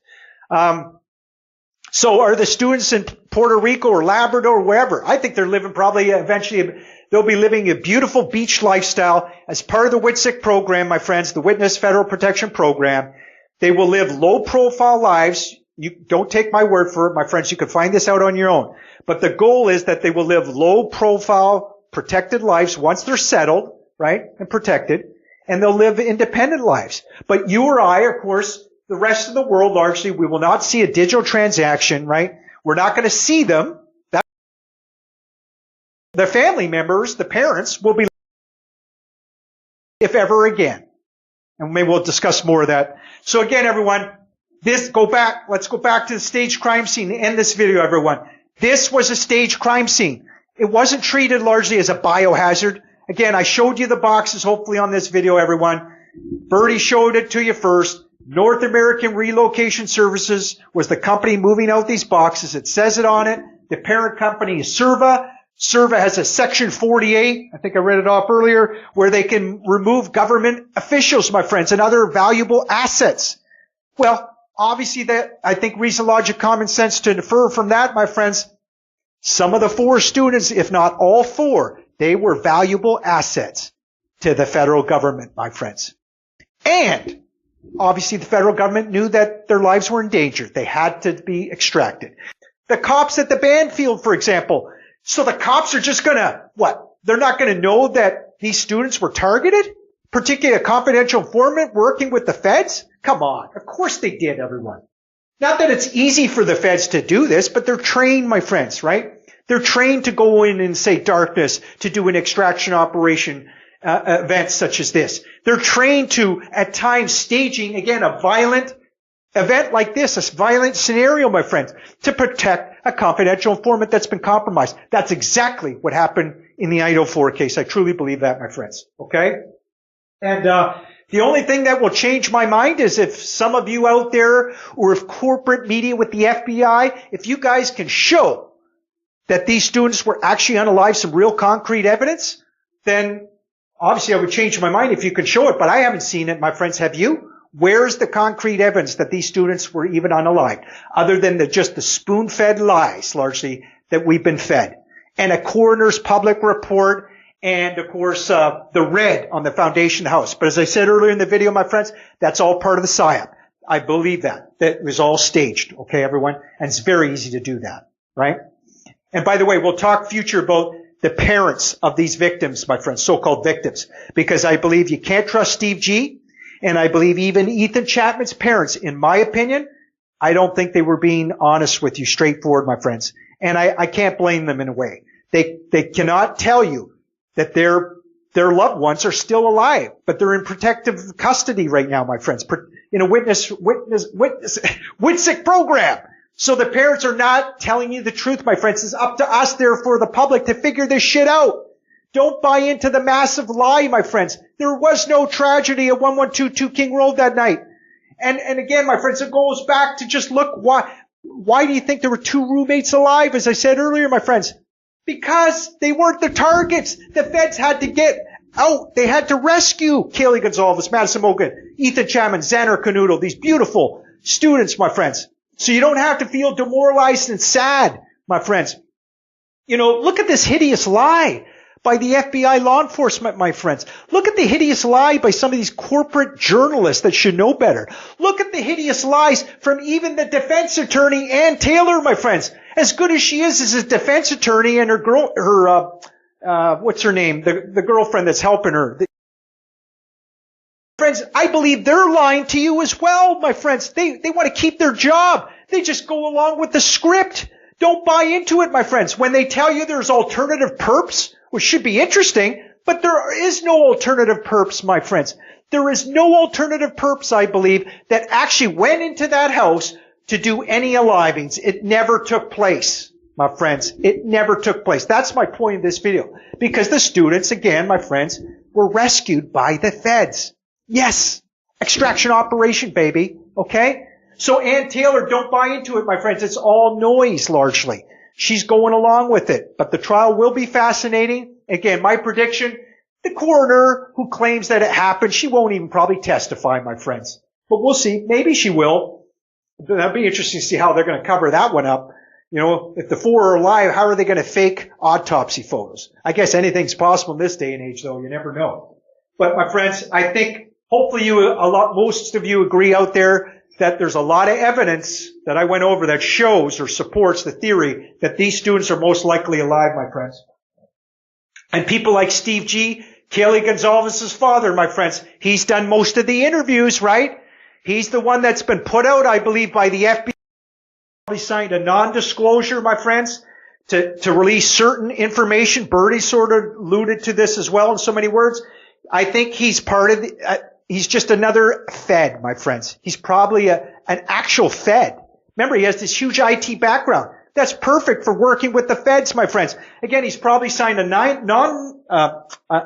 So are the students in Puerto Rico or Labrador or wherever? I think they're living eventually, they'll be living a beautiful beach lifestyle as part of the WITSEC program, my friends, the Witness Federal Protection Program. They will live low-profile lives. You don't take my word for it, my friends. You can find this out on your own. But the goal is that they will live low-profile, protected lives once they're settled, right, and protected, and they'll live independent lives. But you or I, of course, the rest of the world largely, we will not see a digital transaction, right? We're not going to see them. The family members, the parents, will be, if ever again. And maybe we'll discuss more of that. So again, everyone, let's go back to the staged crime scene to end this video, everyone. This was a staged crime scene. It wasn't treated largely as a biohazard. Again, I showed you the boxes, hopefully, on this video, everyone. Bertie showed it to you first. North American Relocation Services was the company moving out these boxes. It says it on it. The parent company is Serva. Serva has a Section 48, I think I read it off earlier, where they can remove government officials, my friends, and other valuable assets. Well, obviously, that I think reason, logic, common sense to infer from that, my friends, some of the 4 students, if not all 4, they were valuable assets to the federal government, my friends. And obviously, the federal government knew that their lives were in danger. They had to be extracted. The cops at the band field, for example. So the cops are just they're not going to know that these students were targeted? Particularly a confidential informant working with the feds? Come on. Of course they did, everyone. Not that it's easy for the feds to do this, but they're trained, my friends, right? They're trained to go in and, say, darkness to do an extraction operation, events such as this. They're trained to, at times, staging, again, a violent event like this, a violent scenario, my friends, to protect a confidential informant that's been compromised. That's exactly what happened in the idahofour case. I truly believe that, my friends. Okay? And the only thing that will change my mind is if some of you out there, or if corporate media with the FBI, if you guys can show that these students were actually unalive, some real concrete evidence, then obviously I would change my mind if you can show it, but I haven't seen it, my friends. Have you? Where's the concrete evidence that these students were even unalive, other than just the spoon-fed lies, largely, that we've been fed? And a coroner's public report, and of course, the red on the foundation house. But as I said earlier in the video, my friends, that's all part of the PSYOP. I believe that. That was all staged, okay, everyone? And it's very easy to do that, right? And by the way, we'll talk future about the parents of these victims, my friends, so-called victims, because I believe you can't trust Steve G., and I believe even Ethan Chapman's parents, in my opinion, I don't think they were being honest with you, straightforward, my friends. And I can't blame them in a way. They cannot tell you that their loved ones are still alive, but they're in protective custody right now, my friends, in a WITSEC program. So the parents are not telling you the truth, my friends. It's up to us, therefore, the public, to figure this shit out. Don't buy into the massive lie, my friends. There was no tragedy at 1122 King Road that night. And again, my friends, it goes back to just look why do you think there were 2 roommates alive, as I said earlier, my friends? Because they weren't the targets. The feds had to get out. They had to rescue Kaylee Gonzalez, Madison Mogan, Ethan Chapman, Xander Canuto, these beautiful students, my friends. So you don't have to feel demoralized and sad, my friends. Look at this hideous lie by the FBI law enforcement, my friends. Look at the hideous lie by some of these corporate journalists that should know better. Look at the hideous lies from even the defense attorney, Ann Taylor, my friends. As good as she is as a defense attorney, and her what's her name? The girlfriend that's helping her. Friends, I believe they're lying to you as well, my friends. They want to keep their job. They just go along with the script. Don't buy into it, my friends. When they tell you there's alternative perps, which should be interesting, but there is no alternative perps, my friends. There is no alternative perps, I believe, that actually went into that house to do any alivings. It never took place, my friends. It never took place. That's my point in this video. Because the students, again, my friends, were rescued by the feds. Yes. Extraction operation, baby. Okay? So Ann Taylor, don't buy into it, my friends. It's all noise, largely. She's going along with it. But the trial will be fascinating. Again, my prediction, the coroner who claims that it happened, she won't even probably testify, my friends. But we'll see. Maybe she will. That'll be interesting to see how they're going to cover that one up. You know, if the four are alive, how are they going to fake autopsy photos? I guess anything's possible in this day and age, though. You never know. But my friends, I think hopefully most of you agree out there that there's a lot of evidence that I went over that shows or supports the theory that these students are most likely alive, my friends. And people like Steve G., Kaylee Gonzalez's father, my friends, he's done most of the interviews, right? He's the one that's been put out, I believe, by the FBI. He signed a non-disclosure, my friends, to release certain information. Birdie sort of alluded to this as well in so many words. I think he's part of he's just another Fed, my friends. He's probably an actual Fed. Remember, he has this huge IT background. That's perfect for working with the feds, my friends. Again, he's probably signed a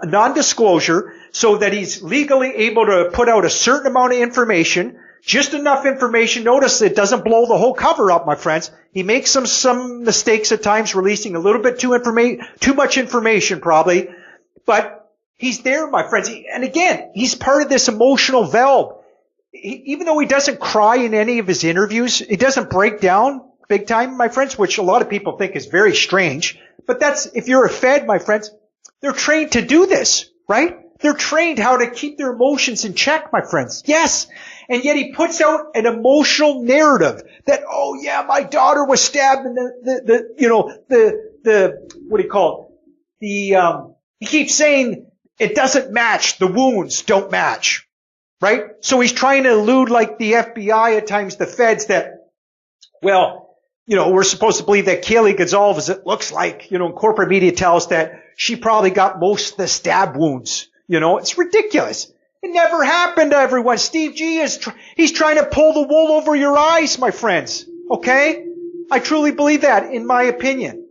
non-disclosure so that he's legally able to put out a certain amount of information, just enough information. Notice it doesn't blow the whole cover up, my friends. He makes some mistakes at times, releasing a little bit too much information probably, but he's there, my friends. And again, he's part of this emotional valve. Even though he doesn't cry in any of his interviews, he doesn't break down big time, my friends, which a lot of people think is very strange. But that's, if you're a Fed, my friends, they're trained to do this, right? They're trained how to keep their emotions in check, my friends. Yes. And yet he puts out an emotional narrative that, oh yeah, my daughter was stabbed and what do you call it? He keeps saying it doesn't match. The wounds don't match, right? So he's trying to elude, like the FBI at times, the feds, that, well, we're supposed to believe that Kaylee Gonzalez, it looks like, corporate media tells that she probably got most of the stab wounds. It's ridiculous. It never happened to everyone. Steve G he's trying to pull the wool over your eyes, my friends. Okay? I truly believe that, in my opinion.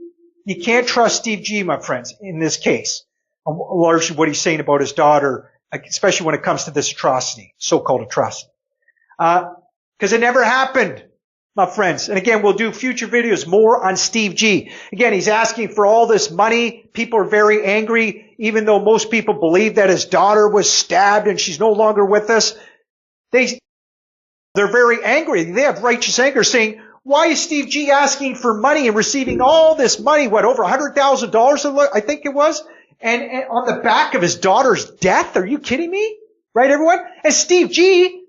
You can't trust Steve G, my friends, in this case. Largely what he's saying about his daughter, especially when it comes to this atrocity, so-called atrocity. Because it never happened, my friends. And again, we'll do future videos more on Steve G. Again, he's asking for all this money. People are very angry, even though most people believe that his daughter was stabbed and she's no longer with us. They're very angry. They have righteous anger, saying, why is Steve G asking for money and receiving all this money, over $100,000, I think it was, and on the back of his daughter's death? Are you kidding me? Right, everyone? And Steve G,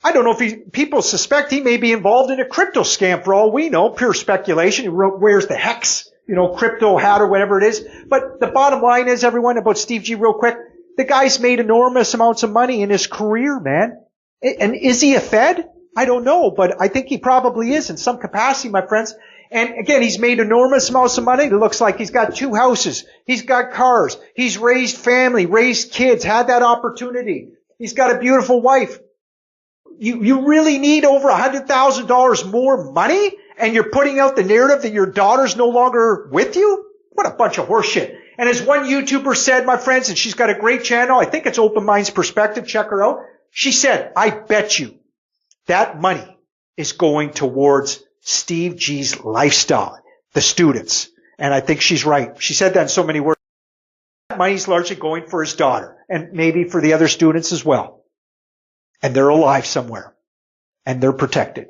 I don't know if people suspect he may be involved in a crypto scam for all we know, pure speculation. He wears the hex, crypto hat or whatever it is. But the bottom line is, everyone, about Steve G real quick, the guy's made enormous amounts of money in his career, man. And is he a Fed? I don't know, but I think he probably is in some capacity, my friends. And again, he's made enormous amounts of money. It looks like he's got 2 houses. He's got cars. He's raised family, raised kids, had that opportunity. He's got a beautiful wife. You really need over $100,000 more money, and you're putting out the narrative that your daughter's no longer with you? What a bunch of horseshit. And as one YouTuber said, my friends, and she's got a great channel, I think it's Open Minds Perspective, check her out. She said, I bet you that money is going towards Steve G's lifestyle, the students. And I think she's right. She said that in so many words. That money's largely going for his daughter, and maybe for the other students as well. And they're alive somewhere. And they're protected.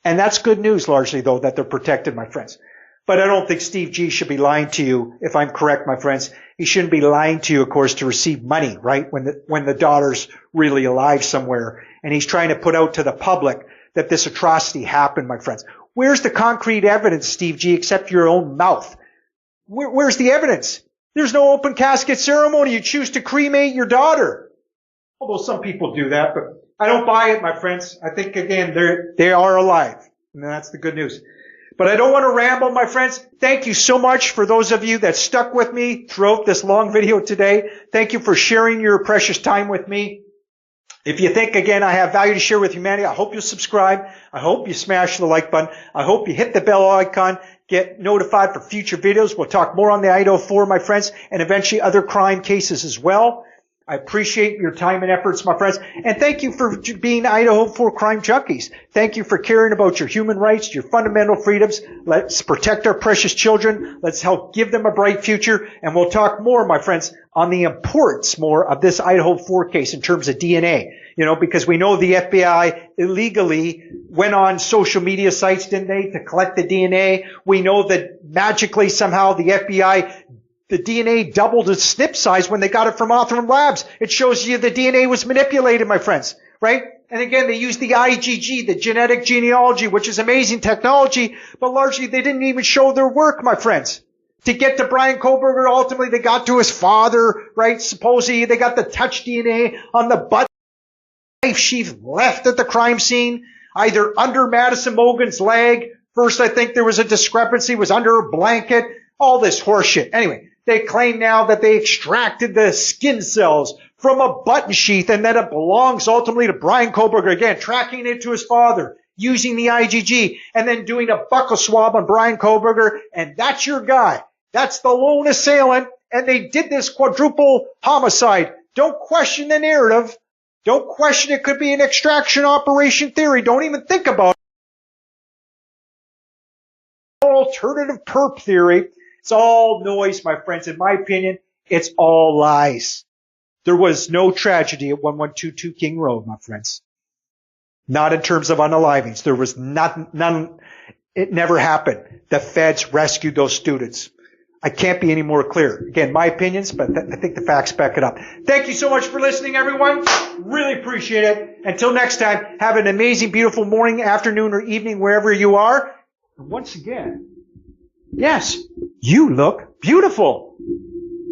And that's good news, largely, though, that they're protected, my friends. But I don't think Steve G should be lying to you, if I'm correct, my friends. He shouldn't be lying to you, of course, to receive money, right? When the daughter's really alive somewhere. And he's trying to put out to the public that this atrocity happened, my friends. Where's the concrete evidence, Steve G, except your own mouth? Where's the evidence? There's no open casket ceremony. You choose to cremate your daughter. Although some people do that, but I don't buy it, my friends. I think, again, they are alive. And that's the good news. But I don't want to ramble, my friends. Thank you so much for those of you that stuck with me throughout this long video today. Thank you for sharing your precious time with me. If you think, again, I have value to share with humanity, I hope you'll subscribe. I hope you smash the like button. I hope you hit the bell icon. Get notified for future videos. We'll talk more on the Idaho 4, my friends, and eventually other crime cases as well. I appreciate your time and efforts, my friends. And thank you for being Idaho 4 crime junkies. Thank you for caring about your human rights, your fundamental freedoms. Let's protect our precious children. Let's help give them a bright future. And we'll talk more, my friends, on the importance more of this Idaho 4 case in terms of DNA. You know, because we know the FBI illegally went on social media sites, didn't they, to collect the DNA. We know that magically somehow the FBI, the DNA doubled its snip size when they got it from Othram Labs. It shows you the DNA was manipulated, my friends, right? And again, they used the IgG, the genetic genealogy, which is amazing technology, but largely they didn't even show their work, my friends. To get to Brian Kohlberger, ultimately they got to his father, right? Supposedly they got the touch DNA on the butt knife sheath left at the crime scene, either under Madison Mogan's leg. First, I think there was a discrepancy, was under a blanket, all this horseshit. Anyway, they claim now that they extracted the skin cells from a button sheath and that it belongs ultimately to Brian Kohlberger. Again, tracking it to his father, using the IgG, and then doing a buccal swab on Brian Kohlberger. And that's your guy. That's the lone assailant. And they did this quadruple homicide. Don't question the narrative. Don't question it could be an extraction operation theory. Don't even think about it. Alternative perp theory. It's all noise, my friends. In my opinion, it's all lies. There was no tragedy at 1122 King Road, my friends. Not in terms of unalivings. There was none. It never happened. The feds rescued those students. I can't be any more clear. Again, my opinions, but I think the facts back it up. Thank you so much for listening, everyone. Really appreciate it. Until next time, have an amazing, beautiful morning, afternoon, or evening, wherever you are. And once again, yes, you look beautiful.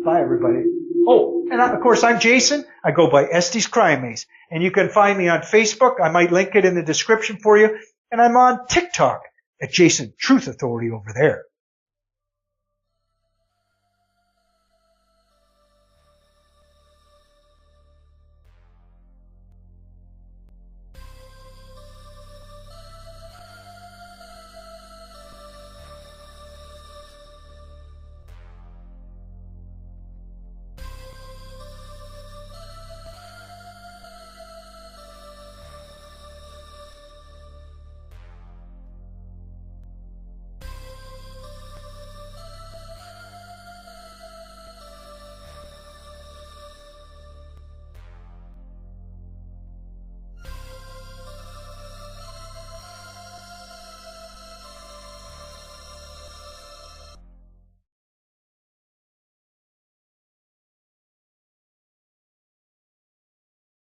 Bye, everybody. Oh, and of course, I'm Jason. I go by ESTEY'S Crime Maze. And you can find me on Facebook. I might link it in the description for you. And I'm on TikTok at Jason Truth Authority over there.